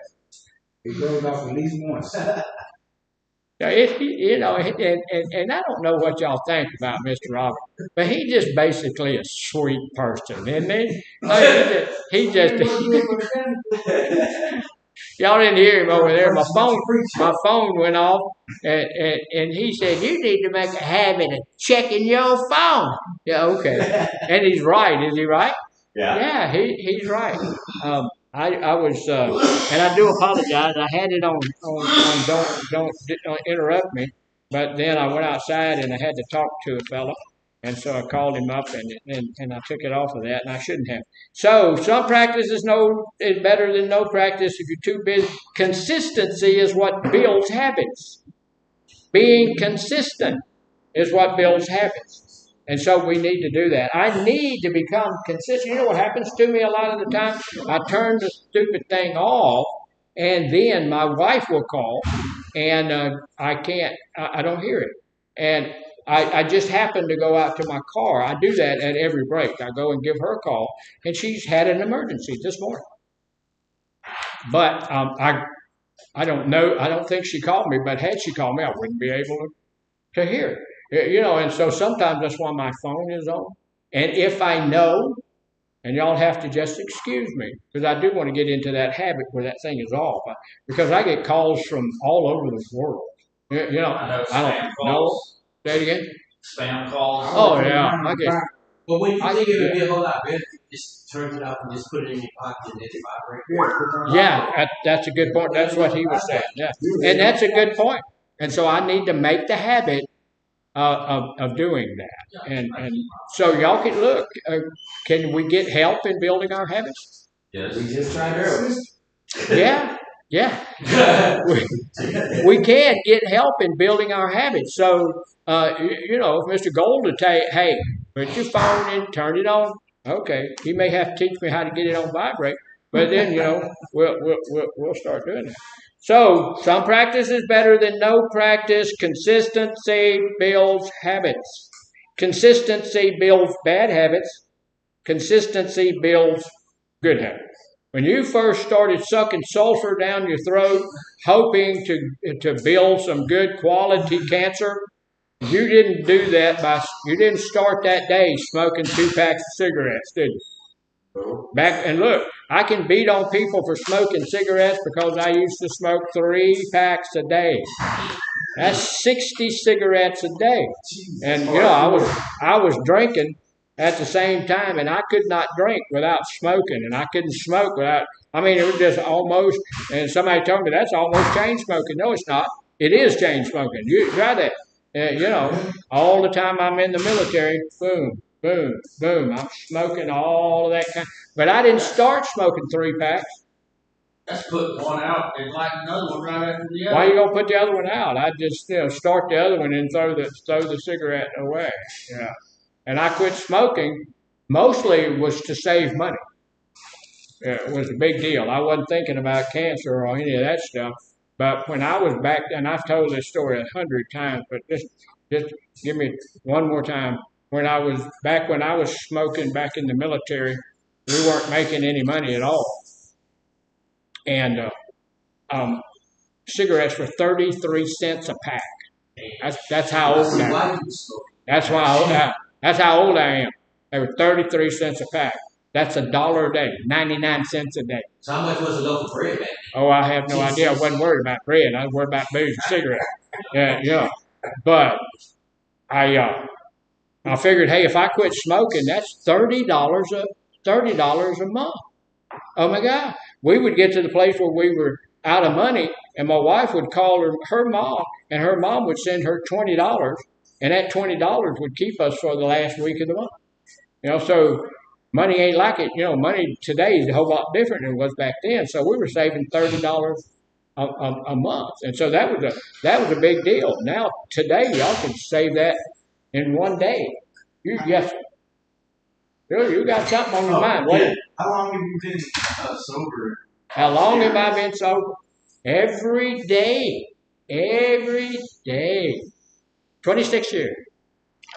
It goes off at least once. And I don't know what y'all think about Mr. Robert, but he's just basically a sweet person, isn't he? He just y'all didn't hear him over there. My phone went off, and he said, "You need to make a habit of checking your phone." Yeah, okay. And he's right, is he right? Yeah. Yeah, he's right. I was, and I do apologize. I had it on don't interrupt me, but then I went outside and I had to talk to a fellow, and so I called him up and I took it off of that, and I shouldn't have. So some practice is better than no practice if you're too busy. Consistency is what builds habits. Being consistent is what builds habits. And so we need to do that. I need to become consistent. You know what happens to me a lot of the time? I turn the stupid thing off, and then my wife will call, and I don't hear it. And I just happen to go out to my car. I do that at every break. I go and give her a call, and she's had an emergency this morning. But I don't know. I don't think she called me, but had she called me, I wouldn't be able to hear it. And so sometimes that's why my phone is on. And if I know, and y'all have to just excuse me, because I do want to get into that habit where that thing is off, because I get calls from all over the world. I don't know. Say it again. Spam calls. Oh yeah, But when you think it would be a whole lot better if you just turned it off and just put it in your pocket and let it vibrate. Yeah, that's a good point. That's what he was saying. Yeah, and that's a good point. And so I need to make the habit of doing that. And so y'all can look. Can we get help in building our habits? Yes. We just tried earlier. Yeah, yeah. We can get help in building our habits. So, if Mr. Gold will tell you, hey, put your phone in, turn it on. Okay, he may have to teach me how to get it on vibrate, but then we'll start doing it. So, some practice is better than no practice. Consistency builds habits. Consistency builds bad habits. Consistency builds good habits. When you first started sucking sulfur down your throat, hoping to build some good quality cancer, you didn't do that you didn't start that day smoking 2 packs of cigarettes, did you? And look, I can beat on people for smoking cigarettes because I used to smoke 3 packs a day. That's 60 cigarettes a day. And I was drinking at the same time, and I could not drink without smoking, and I couldn't smoke without. I mean, it was just almost. And somebody told me that's almost chain smoking. No, it's not. It is chain smoking. You try that. All the time I'm in the military, boom, boom, boom. I'm smoking all of that kind. But I didn't start smoking 3 packs. That's putting one out and light another one right after the other. Why you gonna put the other one out? I just start the other one and throw the cigarette away. Yeah. And I quit smoking. Mostly was to save money. It was a big deal. I wasn't thinking about cancer or any of that stuff. But when I was back, and I've told this story 100 times, but just give me one more time. When I was smoking back in the military, we weren't making any money at all, and cigarettes were 33 cents a pack. That's how old I am. That's how old I am. They were 33 cents a pack. That's $1 a day, 99 cents a day. So how much was a loaf of bread back then? Oh, I have no idea. I wasn't worried about bread. I was worried about booze and cigarettes. Yeah. But I figured, hey, if I quit smoking, that's $30 a month. Oh my God. We would get to the place where we were out of money, and my wife would call her mom, and her mom would send her $20, and that $20 would keep us for the last week of the month. So money ain't like it. Money today is a whole lot different than it was back then. So we were saving $30 a month, and so that was a big deal. Now today, y'all can save that in one day. You got something on your mind. Yeah. How long have you been sober? How long have I been sober? Every day. 26 years.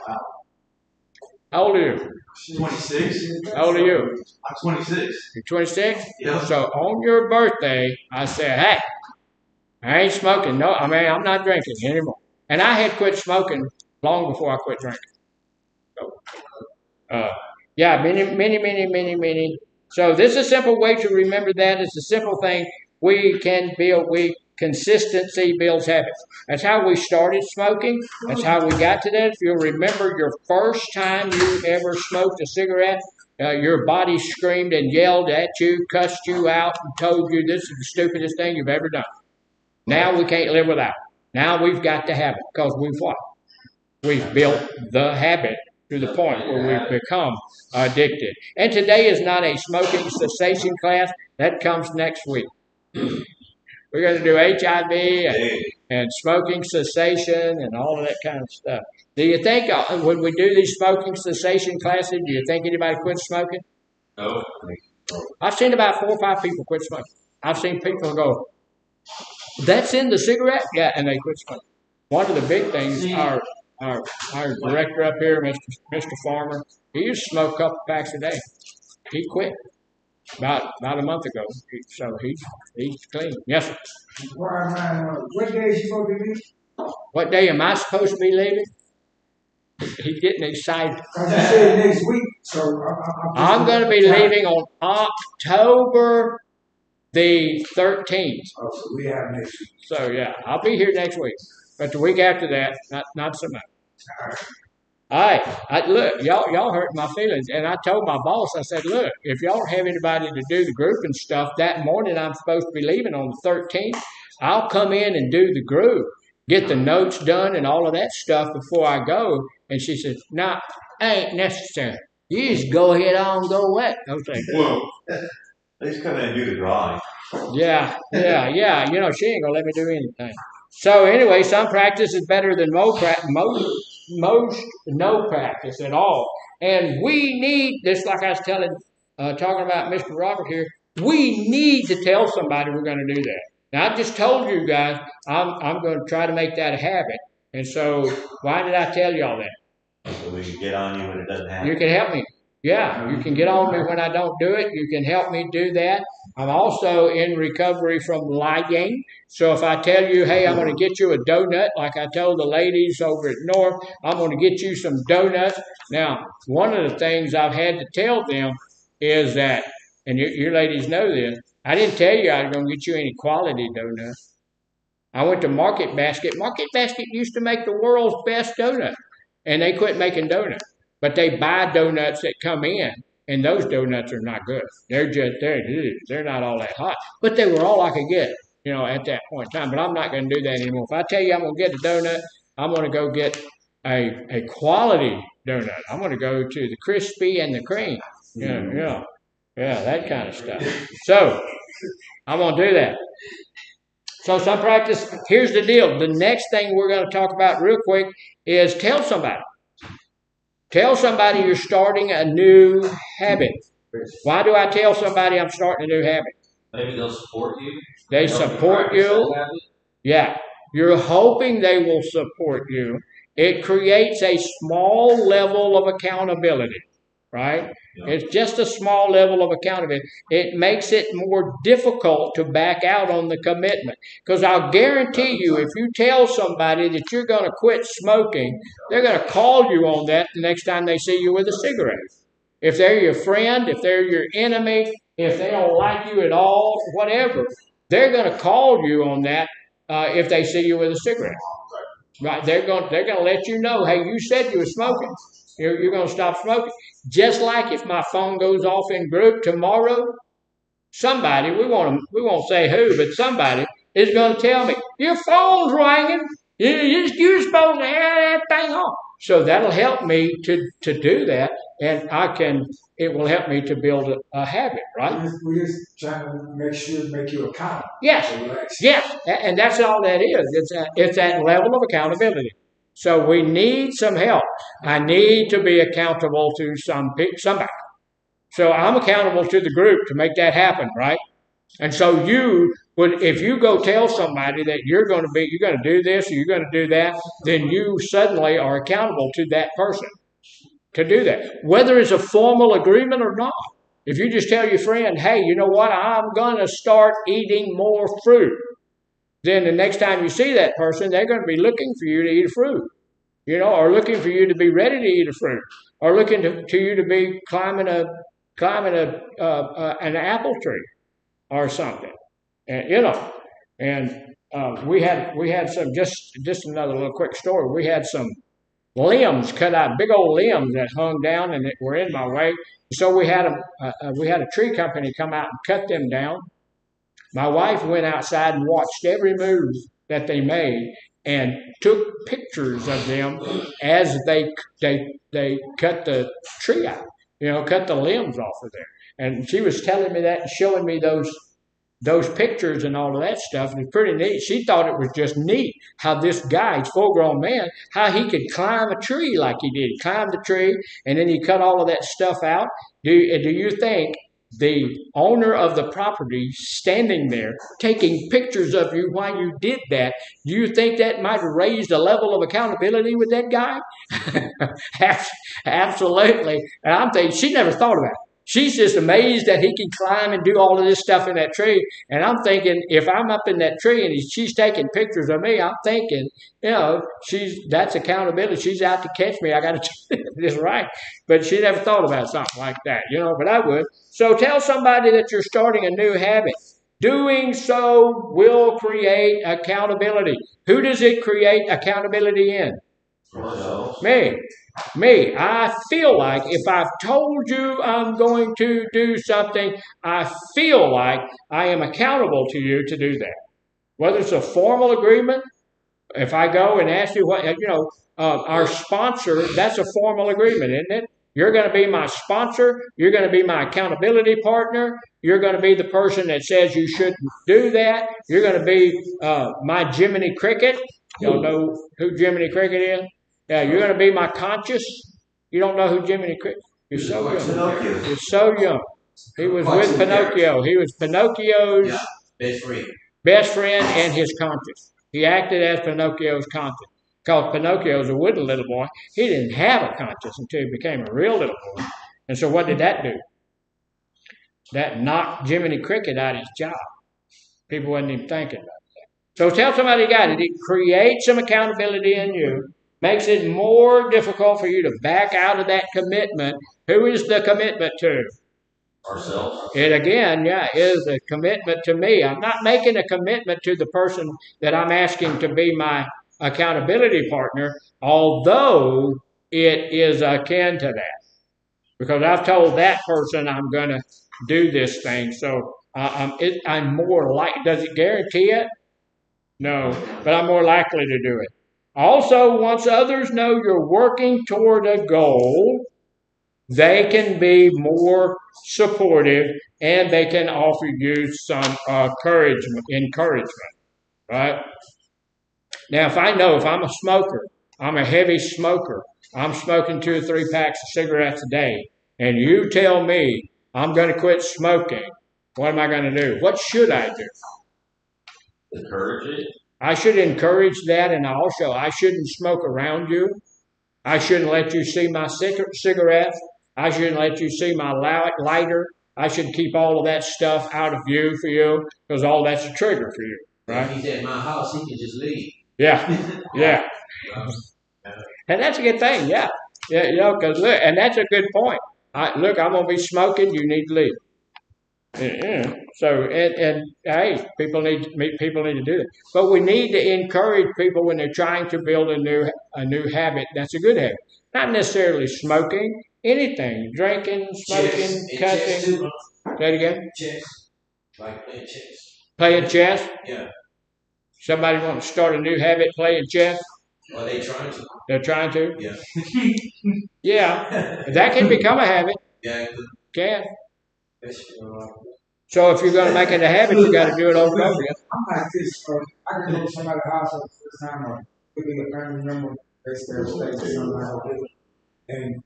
Wow. How old are you? 26. How old are you? I'm 26. You're 26? Yeah. So on your birthday, I said, hey, I ain't smoking. No, I'm not drinking anymore. And I had quit smoking long before I quit drinking. So, many. So this is a simple way to remember that. It's a simple thing we can build. Consistency builds habits. That's how we started smoking. That's how we got to that. If you'll remember your first time you ever smoked a cigarette, your body screamed and yelled at you, cussed you out, and told you this is the stupidest thing you've ever done. Now we can't live without it. Now we've got to have it because we've built the habit to the point where we've become addicted. And today is not a smoking cessation class. That comes next week. We're going to do HIV and smoking cessation and all of that kind of stuff. Do you think when we do these smoking cessation classes, do you think anybody quit smoking? No. I've seen about 4 or 5 people quit smoking. I've seen people go, that's in the cigarette? Yeah, and they quit smoking. One of the big things, our director up here, Mr. Farmer, he used to smoke a couple packs a day. He quit about a month ago. So he's clean. Yes, sir. What day is you supposed to leave? What day am I supposed to be leaving? He's getting excited. Because you said next week. So I'm going to be leaving on October the 13th. Oh, so we have next week. So yeah, I'll be here next week. But the week after that, not so much. Look, y'all hurt my feelings, and I told my boss, I said, look, if y'all don't have anybody to do the group and stuff, that morning I'm supposed to be leaving on the 13th. I'll come in and do the group, get the notes done and all of that stuff before I go. And she said, nah, ain't necessary. You just go ahead on and go away. I was like, Well, They just come in and do the drawing. yeah. You know, she ain't gonna let me do anything. So anyway, some practice is better than most no practice at all. And we need this, like I was talking about Mr. Robert here. We need to tell somebody we're going to do that. Now I just told you guys I'm going to try to make that a habit. And so why did I tell y'all that? So we can get on you when it doesn't happen. You can help me. Yeah, you can get on me when I don't do it. You can help me do that. I'm also in recovery from lying. So if I tell you, hey, I'm going to get you a donut, like I told the ladies over at North, I'm going to get you some donuts. Now, one of the things I've had to tell them is that, and you ladies know this, I didn't tell you I was going to get you any quality donuts. I went to Market Basket. Market Basket used to make the world's best donut, and they quit making donuts. But they buy donuts that come in, and those donuts are not good. They're not all that hot. But they were all I could get, you know, at that point in time. But I'm not going to do that anymore. If I tell you I'm going to get a donut, I'm going to go get a quality donut. I'm going to go to the crispy and the cream. Yeah, that kind of stuff. So I'm going to do that. So some practice. Here's the deal. The next thing we're going to talk about real quick is tell somebody. Tell somebody you're starting a new habit. Why do I tell somebody I'm starting a new habit? Maybe they'll support you. They support you. Yeah. You're hoping they will support you. It creates a small level of accountability, right? Yeah. It's just a small level of accountability. It makes it more difficult to back out on the commitment. Because I'll guarantee you, if you tell somebody that you're going to quit smoking, they're going to call you on that the next time they see you with a cigarette. If they're your friend, if they're your enemy, if they don't like you at all, whatever, they're going to call you on that if they see you with a cigarette. Right? They're going to let you know, hey, you said you were smoking. You're going to stop smoking. Just like if my phone goes off in group tomorrow, somebody, we won't say who, but somebody is going to tell me, your phone's ringing. You're supposed to have that thing on. So that'll help me to do that, and it will help me to build a habit, right? We're just trying to make you accountable. Yes, and that's all that is. It's that level of accountability. So we need some help. I need to be accountable to somebody. So I'm accountable to the group to make that happen, right? And so if you go tell somebody that you're going to do this or you're going to do that, then you suddenly are accountable to that person to do that, whether it's a formal agreement or not. If you just tell your friend, hey, you know what, I'm going to start eating more fruit, then the next time you see that person, they're going to be looking for you to eat a fruit, you know, or looking for you to be ready to eat a fruit, or looking to you to be climbing an apple tree or something, and you know, and we had some just another little quick story. We had some limbs cut out, big old limbs that hung down and that were in my way. So we had a tree company come out and cut them down. My wife went outside and watched every move that they made and took pictures of them as they cut the tree out, you know, cut the limbs off of there. And she was telling me that and showing me those pictures and all of that stuff. And it's pretty neat. She thought it was just neat how this guy, full-grown man, how he could climb a tree like he did. He climbed the tree, and then he cut all of that stuff out. Do you think the owner of the property standing there taking pictures of you while you did that, do you think that might have raised a level of accountability with that guy? Absolutely. And I'm thinking, she never thought about it. She's just amazed that he can climb and do all of this stuff in that tree. And I'm thinking, if I'm up in that tree and she's taking pictures of me, I'm thinking, you know, that's accountability. She's out to catch me. I got to do this right. But she never thought about something like that, you know, but I would. So tell somebody that you're starting a new habit. Doing so will create accountability. Who does it create accountability in? Ourselves. Me. I feel like if I've told you I'm going to do something, I feel like I am accountable to you to do that. Whether it's a formal agreement, if I go and ask you what, our sponsor, that's a formal agreement, isn't it? You're going to be my sponsor. You're going to be my accountability partner. You're going to be the person that says you shouldn't do that. You're going to be my Jiminy Cricket. Y'all know who Jiminy Cricket is? Yeah, you're going to be my conscience. You don't know who Jiminy Cricket is? You're so young. Pinocchio. You're so young. He was with Pinocchio. He was Pinocchio's best friend and his conscience. He acted as Pinocchio's conscience. Because Pinocchio was a wooden little boy. He didn't have a conscience until he became a real little boy. And so what did that do? That knocked Jiminy Cricket out of his job. People wasn't even thinking about that. So tell somebody you got it. It creates some accountability in you. Makes it more difficult for you to back out of that commitment. Who is the commitment to? Ourselves. It again, is a commitment to me. I'm not making a commitment to the person that I'm asking to be my accountability partner, although it is akin to that. Because I've told that person I'm going to do this thing. So I'm more likely. Does it guarantee it? No, but I'm more likely to do it. Also, once others know you're working toward a goal, they can be more supportive and they can offer you some encouragement, right? Now, if I'm a smoker, I'm a heavy smoker, I'm smoking 2 or 3 packs of cigarettes a day, and you tell me I'm going to quit smoking, what am I going to do? What should I do? Encourage it. I should encourage that, and also I shouldn't smoke around you. I shouldn't let you see my cigarettes. I shouldn't let you see my lighter. I should keep all of that stuff out of view for you, because all that's a trigger for you, right? If he's at my house, he can just leave. Yeah. And that's a good thing, yeah, because look, and that's a good point. I'm going to be smoking, you need to leave. So, hey, people need to do that. But we need to encourage people when they're trying to build a new habit. That's a good habit. Not necessarily smoking, anything, drinking, smoking, cussing. Say it again. Chess. Like playing chess. Playing chess? Yeah. Somebody wants to start a new habit playing chess? Are they trying to? They're trying to? Yeah. Yeah. That can become a habit. Yeah. It can. So if you're going to make it a habit, you got to do it over and over again. I'm like this, I can go to somebody's house for the first time, or could be a family member, they stay or something like that. And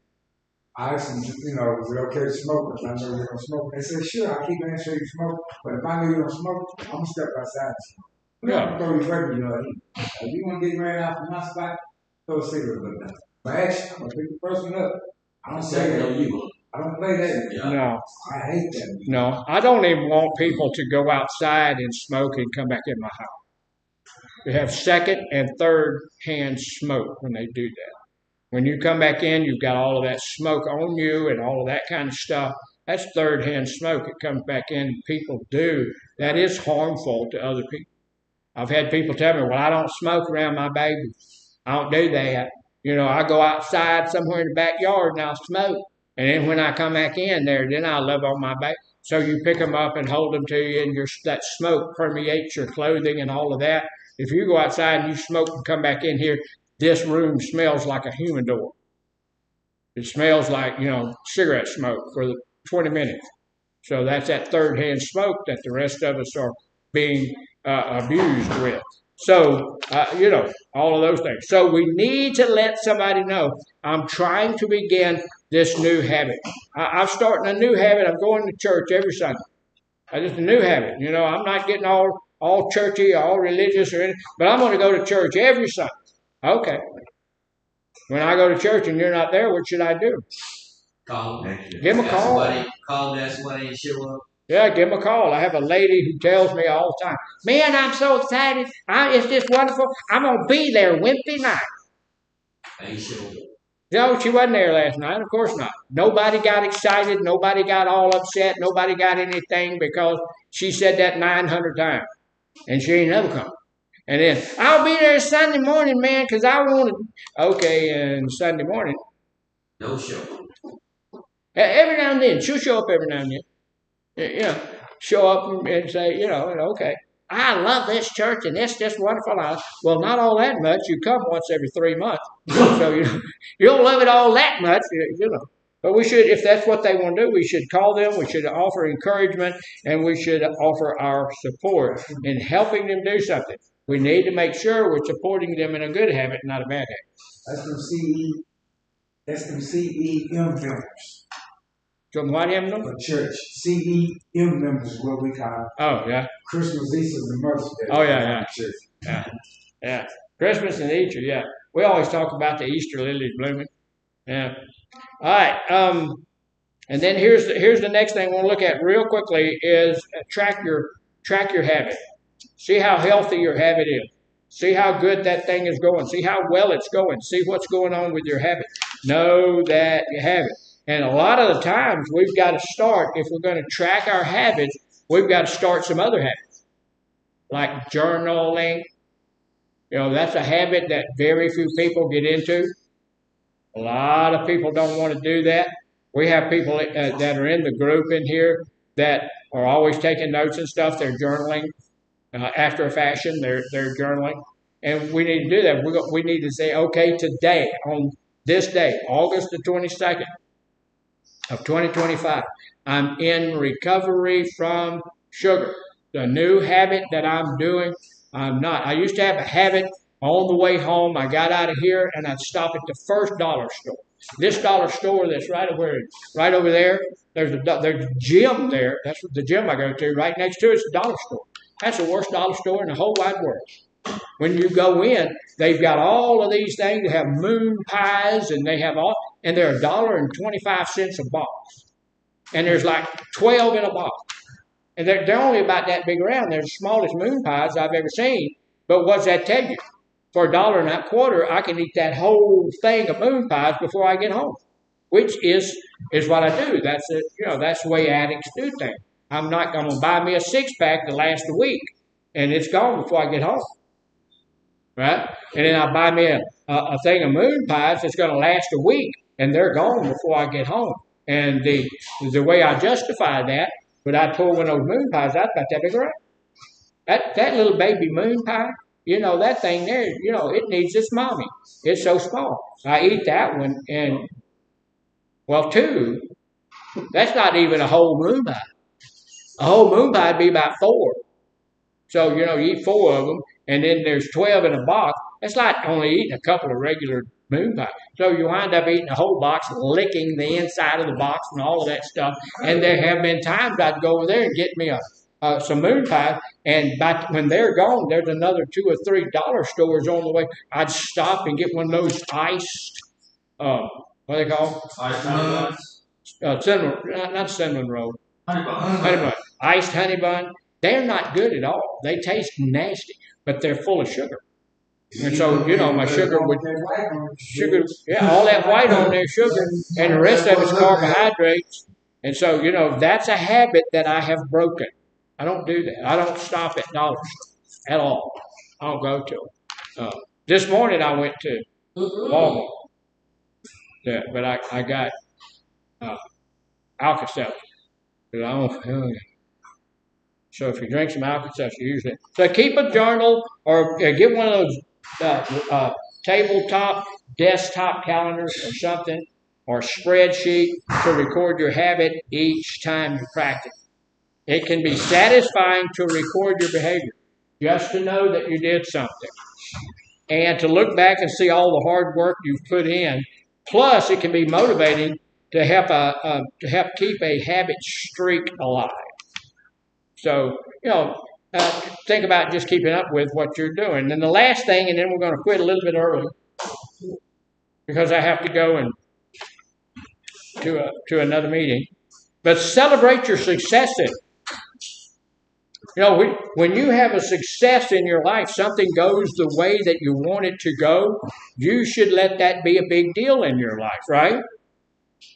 I asked them, is it okay to smoke? Because I know you're going to smoke. They said, sure, I'll keep making sure you smoke. But if I know you're going to smoke, I'm going to step outside and smoke. I'm going to throw you regular. If you want to get ran out from my spot, throw a cigarette with them. But actually, I'm going to pick the person up. I don't say that. I don't play that. Yeah. No. I hate that. No. I don't even want people to go outside and smoke and come back in my house. They have second and third hand smoke when they do that. When you come back in, you've got all of that smoke on you and all of that kind of stuff. That's third hand smoke. It comes back in. People do. That is harmful to other people. I've had people tell me, well, I don't smoke around my baby. I don't do that. I go outside somewhere in the backyard and I'll smoke. And then when I come back in there, then I love on my baby. So you pick them up and hold them to you, and that smoke permeates your clothing and all of that. If you go outside and you smoke and come back in here, this room smells like a humidor. It smells like, cigarette smoke for 20 minutes. So that's that third-hand smoke that the rest of us are being abused with. So, all of those things. So we need to let somebody know, I'm trying to begin this new habit. I'm starting a new habit. I'm going to church every Sunday. It's just a new habit. I'm not getting all churchy, all religious or anything, but I'm going to go to church every Sunday. Okay. When I go to church and you're not there, what should I do? Call them. Give them a call. Call them, ask somebody to show up. Yeah, give them a call. I have a lady who tells me all the time, man, I'm so excited. It's just wonderful. I'm going to be there Wednesday night. And he showed up. No, she wasn't there last night. Of course not. Nobody got excited. Nobody got all upset. Nobody got anything because she said that 900 times. And she ain't never come. And then, I'll be there Sunday morning, man, because I want to. Okay, and Sunday morning. No show. Every now and then. She'll show up every now and then. You know, show up and say, okay, I love this church and it's just wonderful. Well, not all that much. You come once every 3 months. So you don't love it all that much, But we should, if that's what they want to do, we should call them, we should offer encouragement, and we should offer our support in helping them do something. We need to make sure we're supporting them in a good habit, not a bad habit. That's them CEM members. So what happened? For church. CEM members is what we call it. Oh, yeah. Christmas, Easter, and Mother's Day. Oh, yeah. Yeah. Christmas and Easter, yeah. We always talk about the Easter lilies blooming. Yeah. All right. And then here's the next thing we'll look at real quickly is track your habit. See how healthy your habit is. See how good that thing is going. See how well it's going. See what's going on with your habit. Know that you have it. And a lot of the times we've got to start, if we're going to track our habits, we've got to start some other habits. Like journaling. That's a habit that very few people get into. A lot of people don't want to do that. We have people that are in the group in here that are always taking notes and stuff. They're journaling. After a fashion, they're journaling. And we need to do that. We need to say, okay, today, on this day, August the 22nd of 2025, I'm in recovery from sugar. The new habit that I'm doing, I'm not. I used to have a habit on the way home. I got out of here and I'd stop at the first dollar store. This dollar store that's right over there, there's a gym there. That's the gym I go to. Right next to it's a dollar store. That's the worst dollar store in the whole wide world. When you go in, they've got all of these things. They have moon pies, and they're $1.25 a box. And there's like 12 in a box. And they're only about that big around. They're the smallest moon pies I've ever seen. But what's that tell you? For $1.25, I can eat that whole thing of moon pies before I get home, which is what I do. That's the way addicts do things. I'm not going to buy me a 6-pack to last a week, and it's gone before I get home, right? And then I buy me a thing of moon pies that's going to last a week, and they're gone before I get home. And the way I justify that, but I pull one of those moon pies out about that big around. That little baby moon pie, that thing there, it needs its mommy. It's so small. I eat that one, and, 2, that's not even a whole moon pie. A whole moon pie would be about 4. So, you eat 4 of them, and then there's 12 in a box. It's like only eating a couple of regular moon pies. So you wind up eating a whole box, licking the inside of the box and all of that stuff. And there have been times I'd go over there and get me some moon pies, and when they're gone, there's another 2 or 3 dollar stores on the way. I'd stop and get one of those iced, what are they called? Cinnamon, not cinnamon roll. Honey bun. Iced honey bun. They're not good at all. They taste nasty, but they're full of sugar. And so, my sugar, all that white on there, sugar, and the rest of it's carbohydrates. And so, that's a habit that I have broken. I don't do that. I don't stop at dollar stores at all. I don't go to them. This morning I went to Walmart. Yeah, but I got Alka-Seltzer. So if you drink some Alka-Seltzer, usually. So keep a journal or get one of those tabletop, desktop calendars or something, or spreadsheet to record your habit each time you practice. It can be satisfying to record your behavior, just to know that you did something, and to look back and see all the hard work you've put in. Plus, it can be motivating to help keep a habit streak alive. So, think about just keeping up with what you're doing. And the last thing, and then we're going to quit a little bit early because I have to go and to another meeting. But celebrate your successes. When you have a success in your life, something goes the way that you want it to go, you should let that be a big deal in your life, right?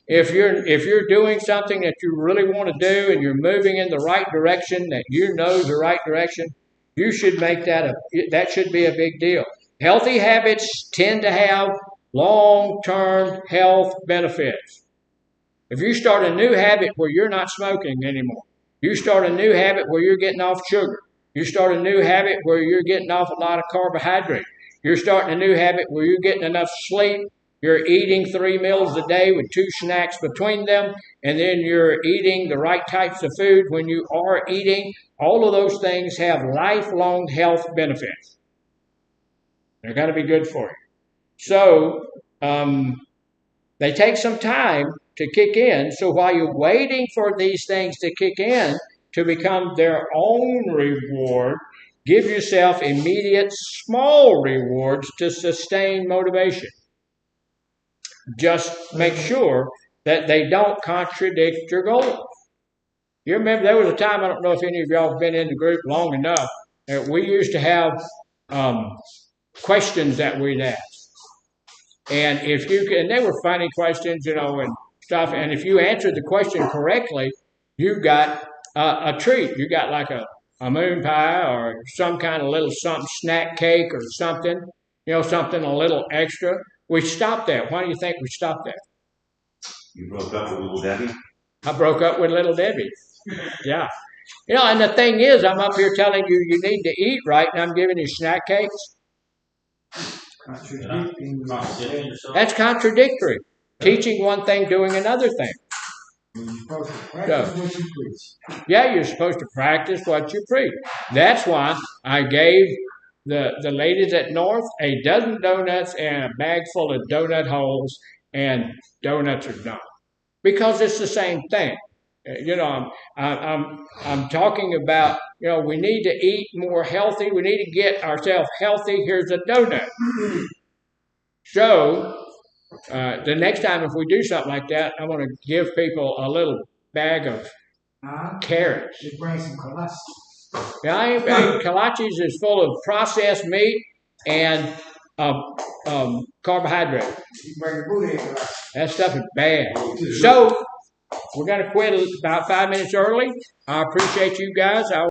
If you're doing something that you really want to do and you're moving in the right direction, that you know the right direction, You should make that should be a big deal. Healthy habits tend to have long-term health benefits. If you start a new habit where you're not smoking anymore, you start a new habit where you're getting off sugar, you start a new habit where you're getting off a lot of carbohydrate, you're starting a new habit where you're getting enough sleep, you're eating 3 meals a day with 2 snacks between them, and then you're eating the right types of food when you are eating. All of those things have lifelong health benefits. They're going to be good for you. So they take some time to kick in. So while you're waiting for these things to kick in to become their own reward, give yourself immediate small rewards to sustain motivation. Just make sure that they don't contradict your goals. You remember there was a time, I don't know if any of y'all have been in the group long enough, that we used to have questions that we'd ask. And they were funny questions, and stuff. And if you answered the question correctly, you got a treat. You got like a moon pie or some kind of little something, snack cake or something, something a little extra. We stopped that. Why do you think we stopped that? You broke up with Little Debbie? I broke up with Little Debbie. Yeah. And the thing is, I'm up here telling you need to eat right, and I'm giving you snack cakes. That's contradictory. Teaching one thing, doing another thing. Yeah, you're supposed to practice what you preach. That's why I gave the ladies at North a dozen donuts and a bag full of donut holes, and donuts are done. Because it's the same thing. I'm talking about, we need to eat more healthy. We need to get ourselves healthy. Here's a donut. So the next time if we do something like that, I'm going to give people a little bag of carrots. You bring some kolaches. Yeah, kolaches is full of processed meat and carbohydrate. You bring your booty in. That stuff is bad. So we're going to quit about 5 minutes early. I appreciate you guys.